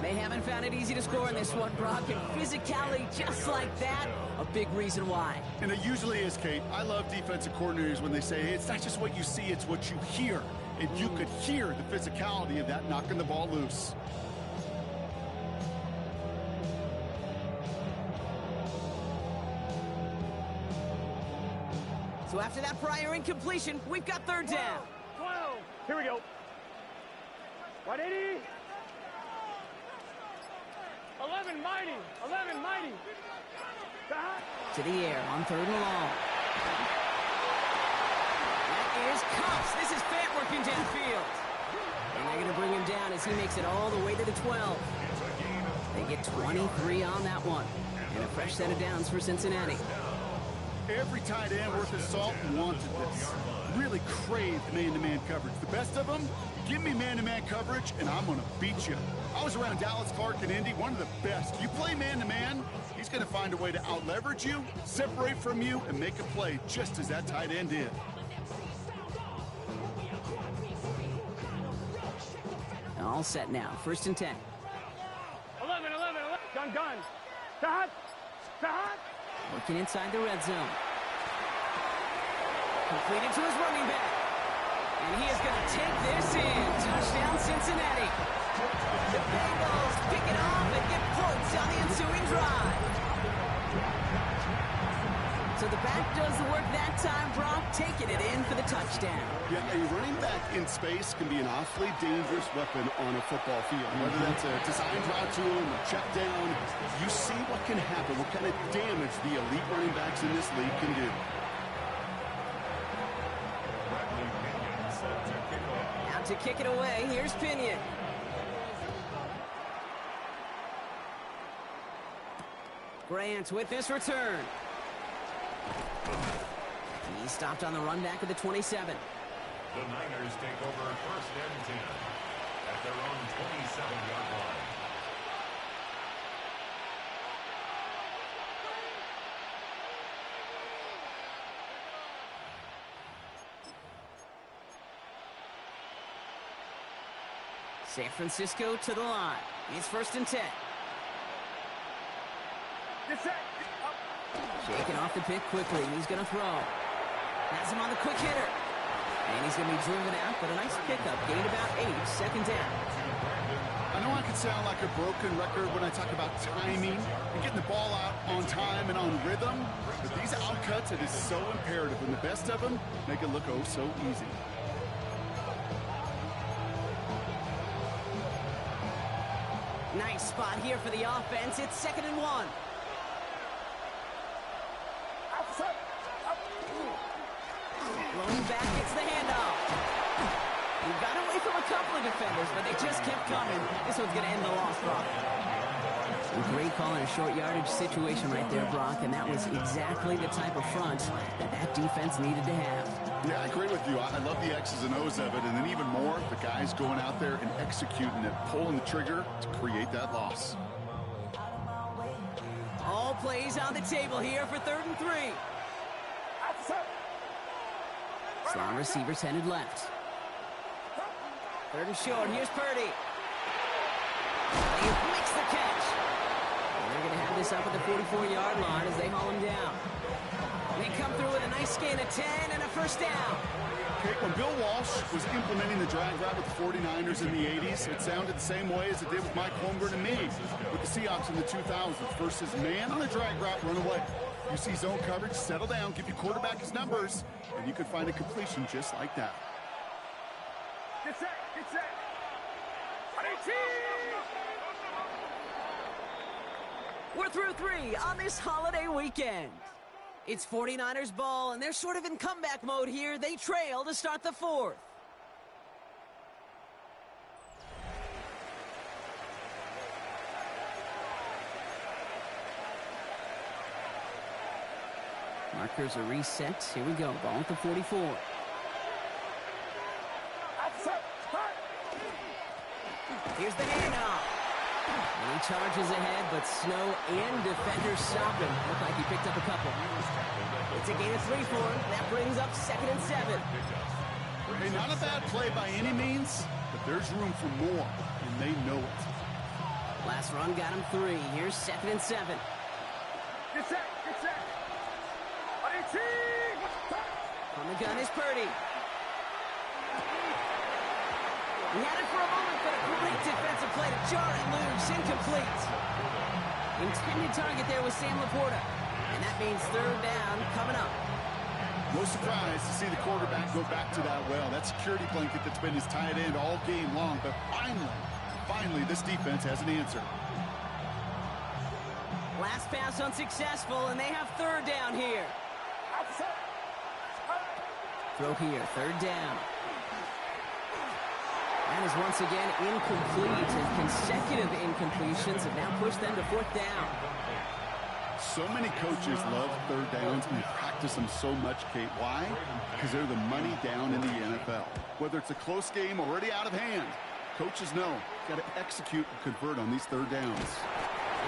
Speaker 4: They haven't found it easy to score in this one, Brock, and physicality just like that, a big reason why.
Speaker 6: And it usually is, Kate. I love defensive coordinators when they say, hey, it's not just what you see, it's what you hear. And you could hear the physicality of that knocking the ball loose.
Speaker 4: So after that prior incompletion, we've got third down.
Speaker 3: 12. Here we go. 180. 11 mighty. 11 mighty.
Speaker 4: To the air on third and long. That is Cox. This is Fant working downfield. And they're going to bring him down as he makes it all the way to the 12. They get 23 on that one. And a fresh set of downs for Cincinnati.
Speaker 6: Every tight end worth his salt wanted this. Really craved man-to-man coverage. The best of them, give me man-to-man coverage, and I'm going to beat you. I was around Dallas Clark and Indy, one of the best. You play man-to-man, he's going to find a way to out-leverage you, separate from you, and make a play just as that tight end did.
Speaker 4: All set now. First and 10.
Speaker 3: 11. Gun. Sahat.
Speaker 4: Working inside the red zone. Completed to his running back. And he is going to take this in. Touchdown, Cincinnati. The Bengals pick it off and get points on the ensuing drive. So the back does the work that time, Brock, taking it in for the touchdown.
Speaker 6: Yeah, a running back in space can be an awfully dangerous weapon on a football field. Whether that's a design route to him, a check down, you see what can happen, what kind of damage the elite running backs in this league can do.
Speaker 4: Now to kick it away, here's Pinion. Grant with this return. He stopped on the run back of the 27.
Speaker 5: The Niners take over first and 10 at their own 27-yard line.
Speaker 4: San Francisco to the line. It's first and 10. Shaking off the pick quickly. He's going to throw. Has him on the quick hitter. And he's going to be driven out, but a nice pickup. Gained about 8. Second down.
Speaker 6: I know I can sound like a broken record when I talk about timing and getting the ball out on time and on rhythm, but these outcuts, it is so imperative, and the best of them make it look oh so easy.
Speaker 4: Nice spot here for the offense. It's 2nd and 1. Rolling back gets the handoff. He got away from a couple of defenders, but they just kept coming. This one's going to end the loss, Brock. A great call in a short yardage situation right there, Brock, and that was exactly the type of front that defense needed to have.
Speaker 6: Yeah, I agree with you. I love the X's and O's of it, and then even more, the guys going out there and executing it, pulling the trigger to create that loss.
Speaker 4: All plays on the table here for 3rd and 3. Slot receivers headed left. 3rd and short. Here's Purdy. He makes the catch. And they're going to have this up at the 44-yard line as they haul him down. They come through with a nice gain of 10 and a first down.
Speaker 6: Okay, when Bill Walsh was implementing the drag route with the 49ers in the 80s, it sounded the same way as it did with Mike Holmgren and me with the Seahawks in the 2000s versus man on a drag route, run away. You see zone coverage, settle down, give your quarterback his numbers, and you could find a completion just like that.
Speaker 3: Get set.
Speaker 4: We're through 3 on this holiday weekend. It's 49ers ball, and they're sort of in comeback mode here. They trail to start the 4th. Markers are reset. Here we go. Ball at the 44. Here's the handoff. And he charges ahead, but Snow and defenders stop him. Looked like he picked up a couple. It's a gain of 3 for him. That brings up 2nd and 7.
Speaker 6: Hey, not a bad play by any means, but there's room for more, and they know it.
Speaker 4: Last run got him 3. Here's 2nd and 7.
Speaker 3: Get set, get set.
Speaker 4: From the gun is Purdy. He had it for a moment, but a great defensive play to jar it loose. Incomplete. Intended target there was Sam Laporta. And that means 3rd down coming up.
Speaker 6: No surprise to see the quarterback go back to that well. That security blanket that's been his tight end all game long. But finally, this defense has an answer.
Speaker 4: Last pass unsuccessful, and they have 3rd down here. Throw here, 3rd down. That is once again incomplete, and consecutive incompletions have now pushed them to 4th down.
Speaker 6: So many coaches love 3rd downs and practice them so much, Kate. Why? Because they're the money down in the NFL. Whether it's a close game already out of hand, coaches know got to execute and convert on these 3rd downs.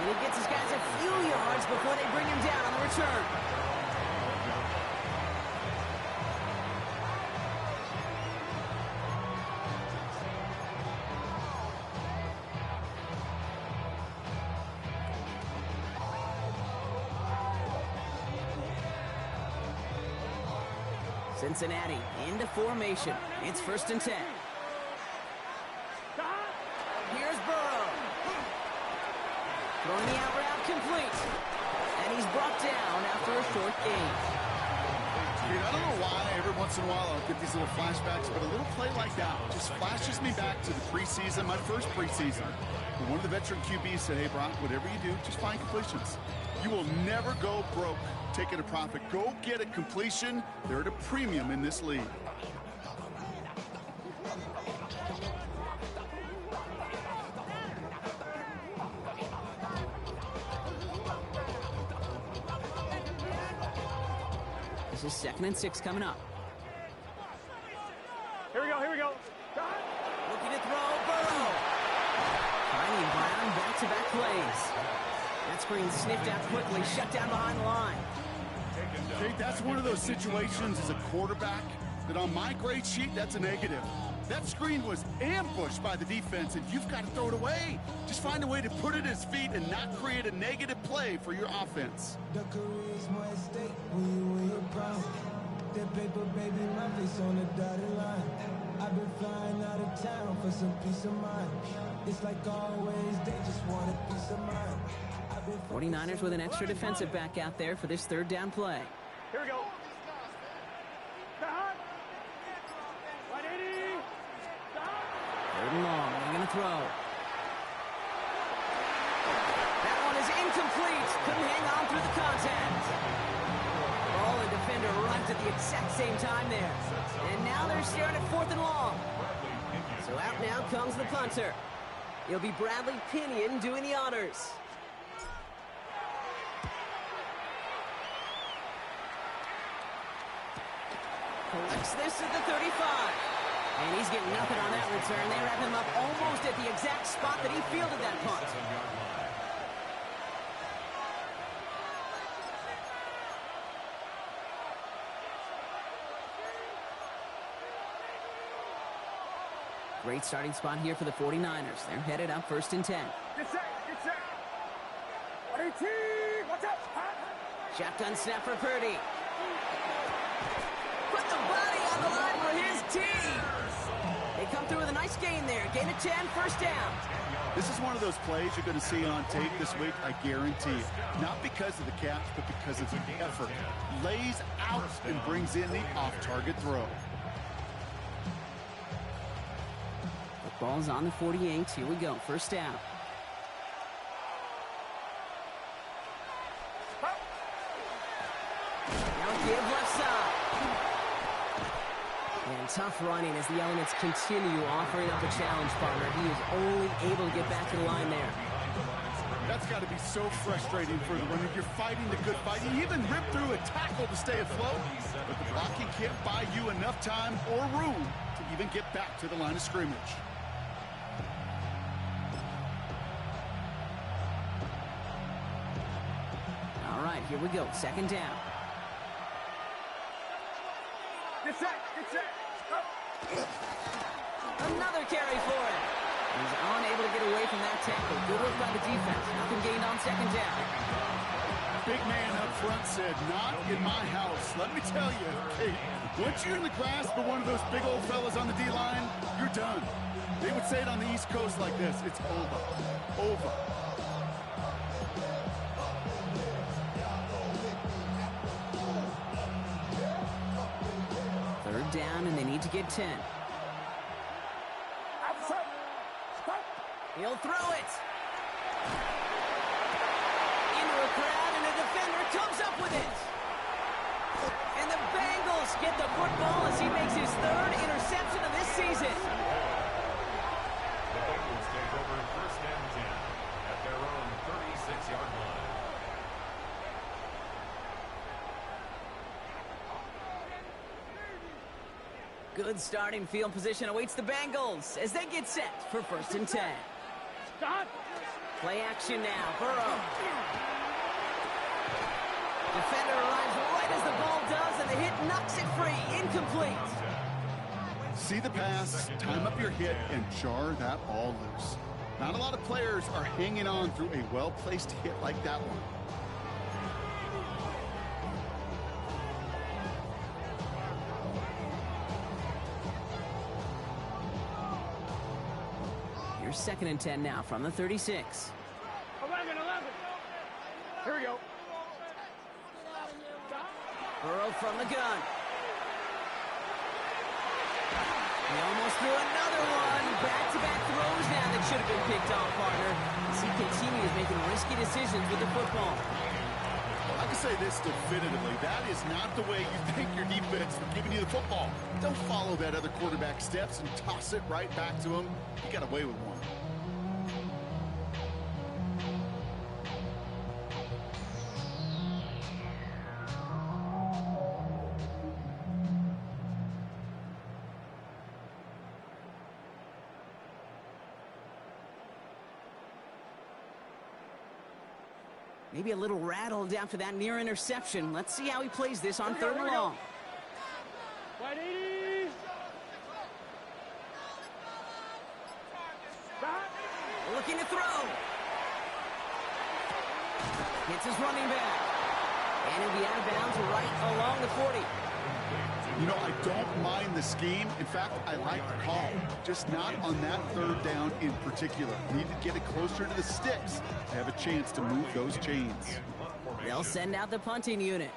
Speaker 4: And he gets his guys a few yards before they bring him down on the return. Cincinnati into formation. It's 1st and 10. Here's Burrow. Throwing the out route complete. And he's brought down after a short gain.
Speaker 6: Dude, I don't know why every once in a while I'll get these little flashbacks, but a little play like that just flashes me back to the preseason, my first preseason. And one of the veteran QBs said, hey, Brock, whatever you do, just find completions. You will never go broke taking a profit. Go get a completion. They're at a premium in this league.
Speaker 4: This is 2nd and 6 coming up.
Speaker 3: Here we go, here we go.
Speaker 4: Looking to throw, Burrow. Finding Brown, back-to-back plays. That screen sniffed out quickly, shut down behind the line.
Speaker 6: Okay, that's one of those situations as a quarterback that on my grade sheet, that's a negative. That screen was ambushed by the defense, and you've got to throw it away. Just find a way to put it at his feet and not create a negative play for your offense.
Speaker 7: The career's more at stake when you win your prime. That paper, baby, my face on the dotted line. I've been flying out of town for some peace of mind. It's like always, they just want a piece of mind.
Speaker 4: 49ers with an extra defensive back out there for this 3rd down play.
Speaker 3: Here we go. 180.
Speaker 4: 3rd and long. They're going to throw. That one is incomplete. Couldn't hang on through the contact. Ball and defender arrived at the exact same time there. And now they're staring at 4th and long. So out now comes the punter. It'll be Bradley Pinion doing the honors. Collects this at the 35. And he's getting nothing on that return. They wrap him up almost at the exact spot that he fielded that punt. Great starting spot here for the 49ers. They're headed up 1st and 10.
Speaker 3: Get set, get set. 180. Watch out.
Speaker 4: Shotgun snap for Purdy. Put the body on the line for his team. They come through with a nice gain there. Gain of 10, 1st down.
Speaker 6: This is one of those plays you're going to see on tape this week, I guarantee it. Not because of the catch, but because of the effort. Lays out and brings in the off-target throw.
Speaker 4: The ball's on the 48. Here we go. 1st down. Now give left side. And tough running as the elements continue offering up a challenge partner. He is only able to get back to the line there.
Speaker 6: That's got to be so frustrating for the runner. You're fighting the good fight. You even rip through a tackle to stay afloat, but the blocking can't buy you enough time or room to even get back to the line of scrimmage.
Speaker 4: All right, here we go. 2nd down.
Speaker 3: Get set, get set.
Speaker 4: Another carry for him. He's unable to get away from that tackle. Good work by the defense. Nothing gained on second down.
Speaker 6: Big man up front said, not in my house. Let me tell you, hey, once you're in the grasp of one of those big old fellas on the D-line, you're done. They would say it on the East Coast like this, it's over. Over.
Speaker 4: Third down, and they need to get 10. He'll throw it. Into a crowd, and a defender comes up with it. And the Bengals get the football as he makes his third interception of this season.
Speaker 5: The Bengals take over first and 10 at their own 36-yard line.
Speaker 4: Good starting field position awaits the Bengals as they get set for first and 10. Play action now. Burrow. Defender arrives right as the ball does, and the hit knocks it free. Incomplete.
Speaker 6: See the pass, time up your hit, and jar that ball loose. Not a lot of players are hanging on through a well-placed hit like that one.
Speaker 4: Here's second and 10 now from the 36.
Speaker 3: 11. Here we go.
Speaker 4: Burrow from the gun. He almost threw another one. Back-to-back throws now that should have been picked off, partner. As he continues making risky decisions with the football.
Speaker 6: I can say this definitively. That is not the way you thank your defense for giving you the football. Don't follow that other quarterback steps and toss it right back to him. He got away with one.
Speaker 4: Maybe a little rattled after that near interception. Let's see how he plays this on third and long.
Speaker 3: Wide 80.
Speaker 4: Looking to throw. Hits his running back. And he'll be out of bounds right along the 40.
Speaker 6: You know, I don't mind the scheme. In fact, I like the call. Just not on that third down in particular. Need to get it closer to the sticks to have a chance to move those chains.
Speaker 4: They'll send out the punting unit.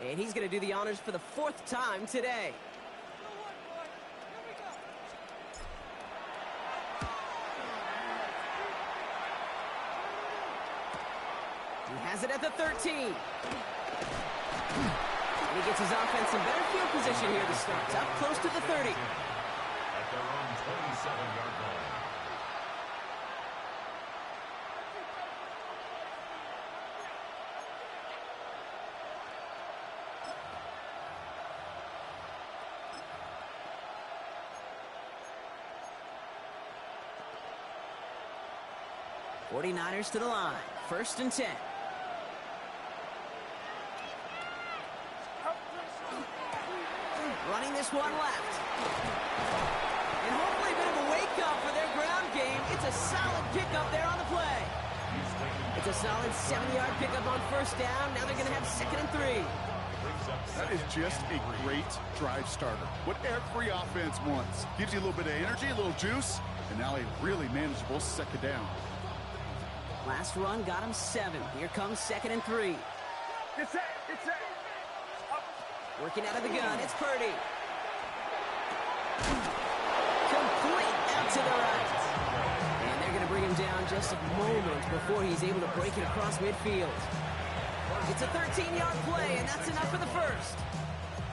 Speaker 4: And he's going to do the honors for the fourth time today. He has it at the 13. And he gets his offense in better field position here to start. Up close to the 30.
Speaker 5: At their own 27-yard line.
Speaker 4: '49ers to the line. First and 10. Running this one left. And hopefully a bit of a wake-up for their ground game. It's a solid pickup there on the play. It's a solid 70-yard pickup on first down. Now they're going to have second and 3.
Speaker 6: That is just a great drive starter. What every offense wants. Gives you a little bit of energy, a little juice, and now a really manageable second down.
Speaker 4: Last run got him 7. Here comes second and 3.
Speaker 3: Get set.
Speaker 4: Working out of the gun, it's Purdy. Complete out to the right. And they're going to bring him down just a moment before he's able to break it across midfield. It's a 13-yard play, and that's enough for the first.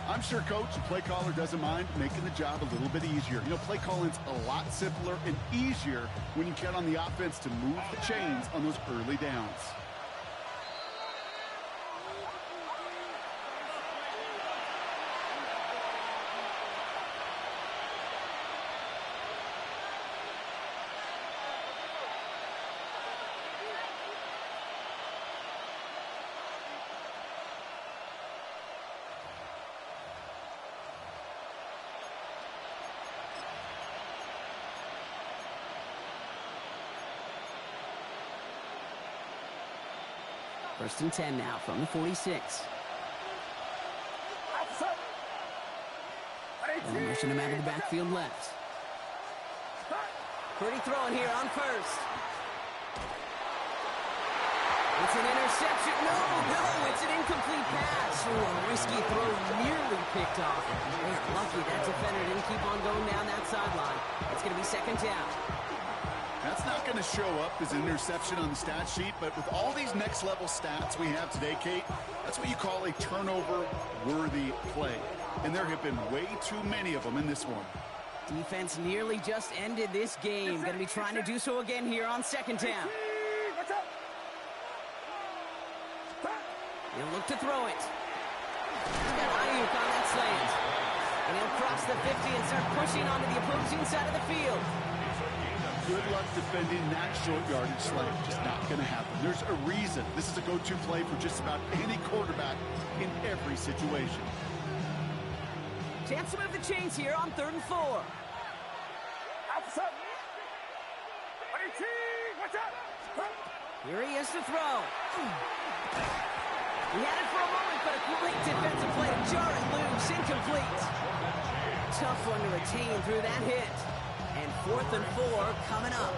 Speaker 6: I'm sure coach and play caller doesn't mind making the job a little bit easier. You know, play calling's a lot simpler and easier when you count on the offense to move the chains on those early downs.
Speaker 4: First and 10 now from the 46. And motion him out of the backfield left. Pretty throwing here on first. It's an interception. No, it's an incomplete pass. Ooh, a risky throw nearly picked off. They're lucky that defender didn't keep on going down that sideline. It's going to be second down.
Speaker 6: That's not going to show up as an interception on the stat sheet, but with all these next-level stats we have today, Kate, that's what you call a turnover-worthy play. And there have been way too many of them in this one.
Speaker 4: Defense nearly just ended this game. Going to be trying to do so again here on second down. He'll look to throw it. He's got Ayuk on that slant. And he'll cross the 50 and start pushing onto the opposing side of the field.
Speaker 6: Good luck defending that short yardage slant. Just not going to happen. There's a reason this is a go-to play for just about any quarterback in every situation.
Speaker 4: Chance to move the chains here on 3rd and 4. Here he is to throw. He had it for a moment, but a great defensive play to jar it loose. Incomplete. Tough one to retain through that hit. And 4th and 4 coming up.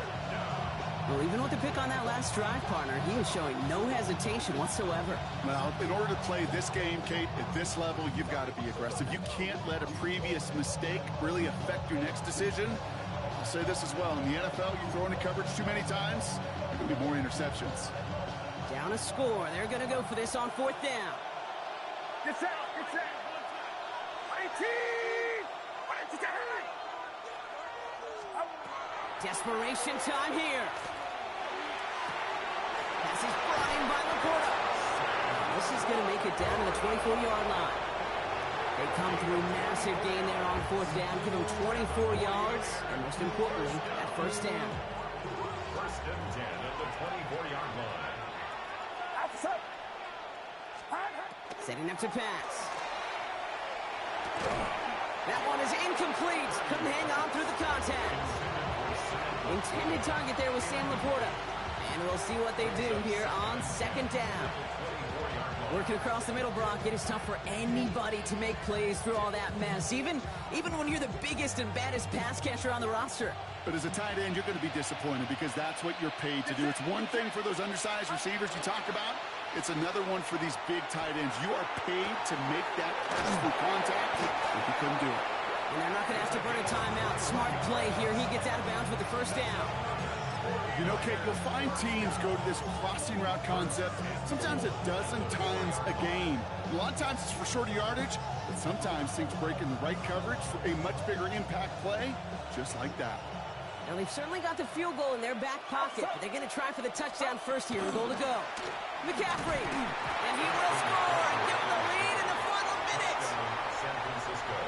Speaker 4: Well, even with the pick on that last drive, partner, he was showing no hesitation whatsoever.
Speaker 6: Well, in order to play this game, Kate, at this level, you've got to be aggressive. You can't let a previous mistake really affect your next decision. I'll say this as well. In the NFL, you throw into coverage too many times, there are going to be more interceptions.
Speaker 4: Down a score. They're going to go for this on 4th down.
Speaker 3: Get set.
Speaker 4: Desperation time here. Pass is brought in by Laporta. This is going to make it down to the 24-yard line. They come through massive gain there on 4th down. Give them 24 yards. And most importantly, that first down.
Speaker 5: First and 10 at the 24-yard line.
Speaker 4: Setting up to pass. That one is incomplete. Couldn't hang on through the contact. Intended target there was Sam Laporta. And we'll see what they do here on 2nd down. Working across the middle, Brock, it is tough for anybody to make plays through all that mess, even when you're the biggest and baddest pass catcher on the roster.
Speaker 6: But as a tight end, you're going to be disappointed because that's what you're paid to do. It's one thing for those undersized receivers you talk about. It's another one for these big tight ends. You are paid to make that pass through contact, if you couldn't do it.
Speaker 4: And they're not going to have to burn a timeout. Smart play here. He gets out of bounds with the first down.
Speaker 6: You know, Kate, you'll find teams go to this crossing route concept sometimes a dozen times a game. A lot of times it's for shorter yardage, but sometimes things break in the right coverage for a much bigger impact play, just like that.
Speaker 4: Now, they've certainly got the field goal in their back pocket, but they're going to try for the touchdown first here and goal to go. McCaffrey, and he will score and give them the lead in the final minute.
Speaker 5: San Francisco.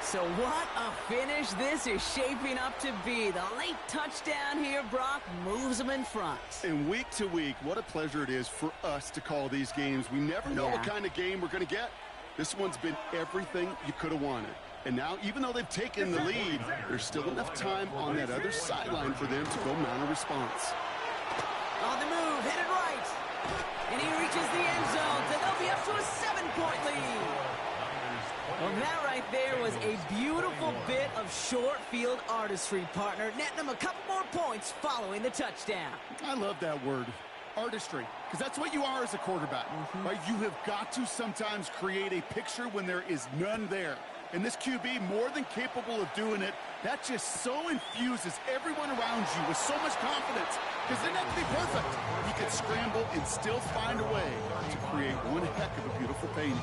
Speaker 4: So what a finish this is shaping up to be. The late touchdown here, Brock, moves them in front.
Speaker 6: And week to week, what a pleasure it is for us to call these games. We never know what kind of game we're going to get. This one's been everything you could have wanted. And now, even though they've taken the lead, there's still enough time on that other sideline for them to go mount a response.
Speaker 4: On the move, headed right. And he reaches the end zone, so they'll be up to a 7-point lead. Well, that right there was a beautiful bit of short field artistry, partner, netting them a couple more points following the touchdown.
Speaker 6: I love that word, artistry, because that's what you are as a quarterback, right? You have got to sometimes create a picture when there is none there. And this QB, more than capable of doing it, that just so infuses everyone around you with so much confidence, because it doesn't have to be perfect. He could scramble and still find a way to create one heck of a beautiful painting.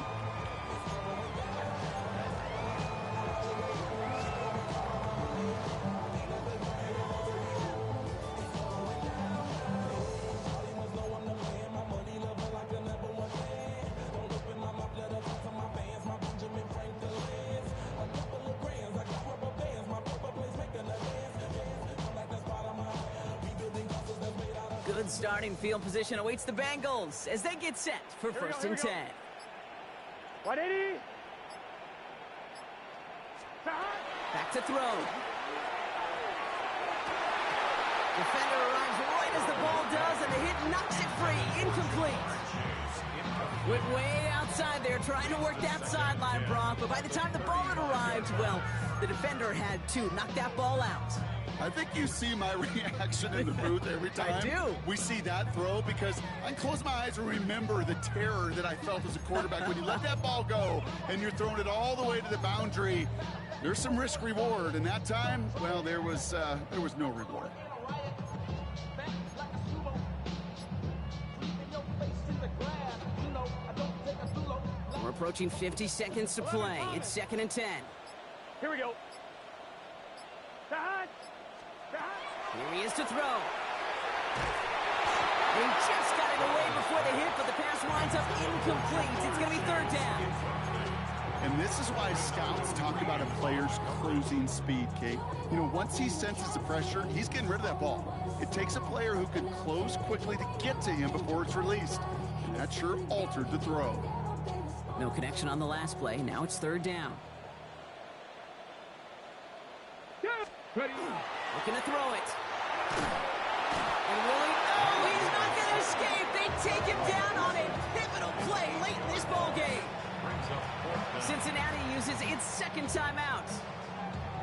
Speaker 4: Good starting field position awaits the Bengals as they get set for first and 10.
Speaker 3: 180.
Speaker 4: Back to throw. Defender arrives right as the ball does, and the hit knocks it free. Incomplete. Went way outside there trying to work that sideline, Brock, but by the time the ball had arrived, well, the defender had to knock that ball out.
Speaker 6: I think you see my reaction in the booth every time
Speaker 4: I do.
Speaker 6: we see that throw, because I close my eyes and remember the terror that I felt as a quarterback when you let that ball go and you're throwing it all the way to the boundary. There's some risk reward, and that time, well, there was no reward.
Speaker 4: We're approaching 50 seconds to play. It's 2nd and 10.
Speaker 3: Here we go.
Speaker 4: Here he is to throw. He just got it away before the hit, but the pass winds up incomplete. It's going to be 3rd down.
Speaker 6: And this is why scouts talk about a player's closing speed, Kate. You know, once he senses the pressure, he's getting rid of that ball. It takes a player who can close quickly to get to him before it's released. And that sure altered the throw.
Speaker 4: No connection on the last play. Now it's 3rd down.
Speaker 3: Ready.
Speaker 4: Looking to throw it. And Willie, oh, he's not going to escape. They take him down on a pivotal play late in this ball game. Cincinnati uses its 2nd timeout.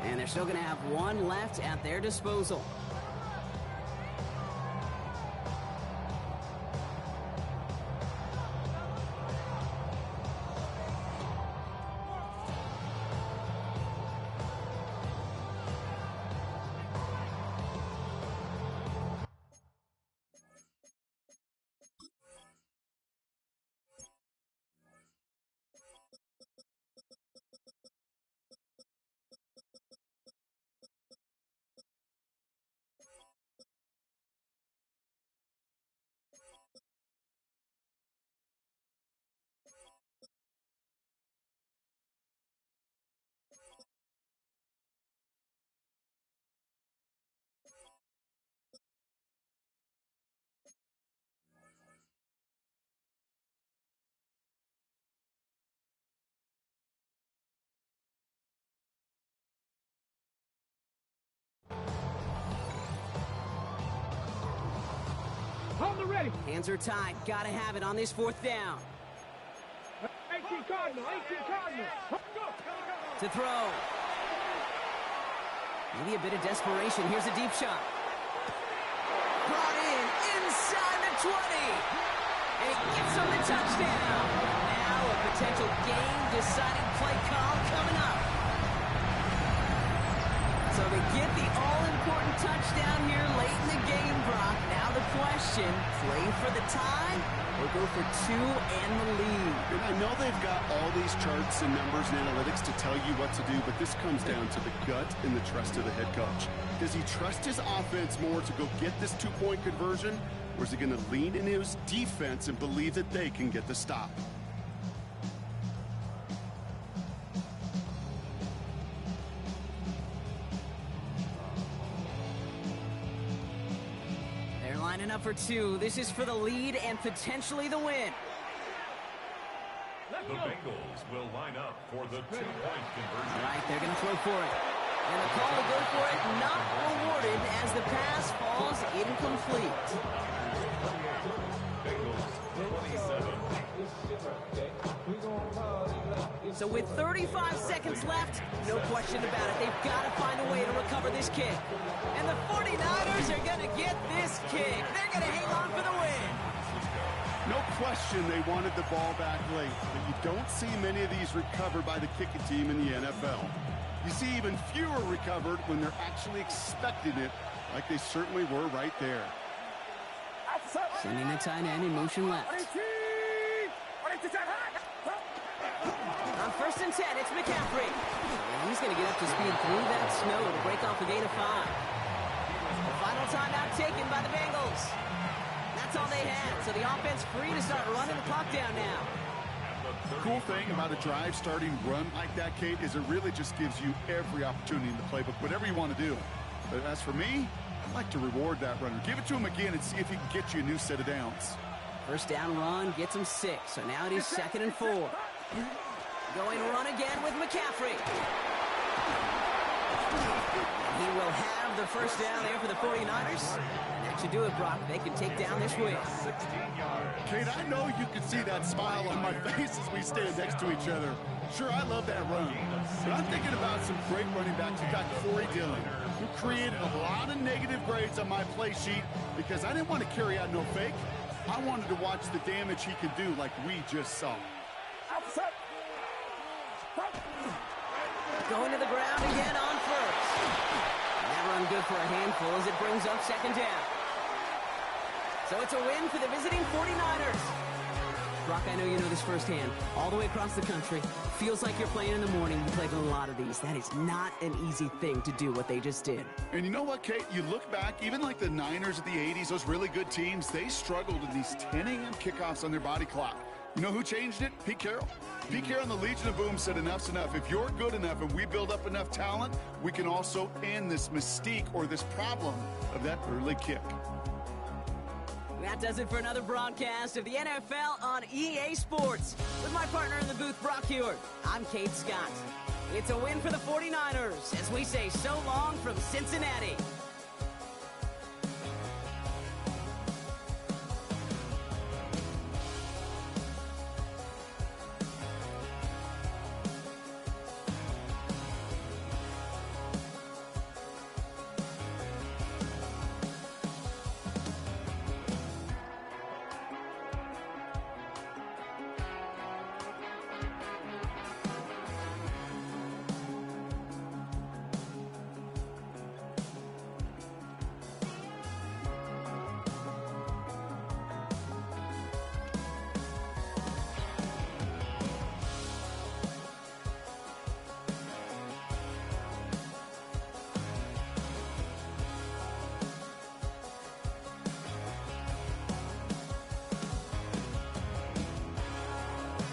Speaker 4: And they're still going to have one left at their disposal.
Speaker 3: Ready.
Speaker 4: Hands are tied. Gotta have it on this 4th down.
Speaker 3: 18 Cardinal.
Speaker 4: To throw. Maybe a bit of desperation. Here's a deep shot. Brought in inside the 20. And he gets on the touchdown. Now a potential game-deciding play call coming up. So they get the all-important touchdown here late in the game, Brock. Now the question, play for the tie or go for 2 and the lead?
Speaker 6: And I know they've got all these charts and numbers and analytics to tell you what to do, but this comes down to the gut and the trust of the head coach. Does he trust his offense more to go get this 2-point conversion, or is he going to lean in his defense and believe that they can get the stop?
Speaker 4: Lining up for 2. This is for the lead and potentially the win.
Speaker 5: The Bengals will line up for the 2-point conversion.
Speaker 4: All right, they're going to throw for it. And the call to go for it not rewarded as the pass falls incomplete.
Speaker 5: Bengals 27.
Speaker 4: So with 35 seconds left, no question about it, they've got to find a way to recover this kick. And the 49ers are going to get this kick. They're going to hang on for the win.
Speaker 6: No question they wanted the ball back late, but you don't see many of these recovered by the kicking team in the NFL. You see even fewer recovered when they're actually expecting it, like they certainly were right there.
Speaker 4: Sending the tight end in motion left. On 1st and 10, it's McCaffrey. And he's going to get up to speed through that snow to break off a gain of 5. The final timeout taken by the Bengals. That's all they had, so the offense free to start running the clock down now.
Speaker 6: The cool thing about a drive starting run like that, Kate, is it really just gives you every opportunity in the playbook, whatever you want to do. But as for me, I'd like to reward that runner. Give it to him again and see if he can get you a new set of downs.
Speaker 4: 1st down run gets him 6, so now it is 2nd and 4. Going to run again with McCaffrey. He will have the first down there for the 49ers. And that should do it, Brock. They can take down this win.
Speaker 5: 16 yards.
Speaker 6: Kate, I know you can see that smile on my face as we stand next to each other. Sure, I love that run. But I'm thinking about some great running backs. You got Corey Dillon, who created a lot of negative grades on my play sheet because I didn't want to carry out no fake. I wanted to watch the damage he could do like we just saw.
Speaker 4: Going to the ground again on first. That run good for a handful as it brings up second down. So it's a win for the visiting 49ers. Brock, I know you know this firsthand. All the way across the country. Feels like you're playing in the morning. You played a lot of these. That is not an easy thing to do what they just did.
Speaker 6: And you know what, Kate? You look back, even like the Niners of the 80s, those really good teams, they struggled in these 10 a.m. kickoffs on their body clock. You know who changed it? Pete Carroll. Pete Carroll and the Legion of Boom said enough's enough. If you're good enough and we build up enough talent, we can also end this mystique or this problem of that early kick.
Speaker 4: That does it for another broadcast of the NFL on EA Sports. With my partner in the booth, Brock Huard, I'm Kate Scott. It's a win for the 49ers as we say so long from Cincinnati.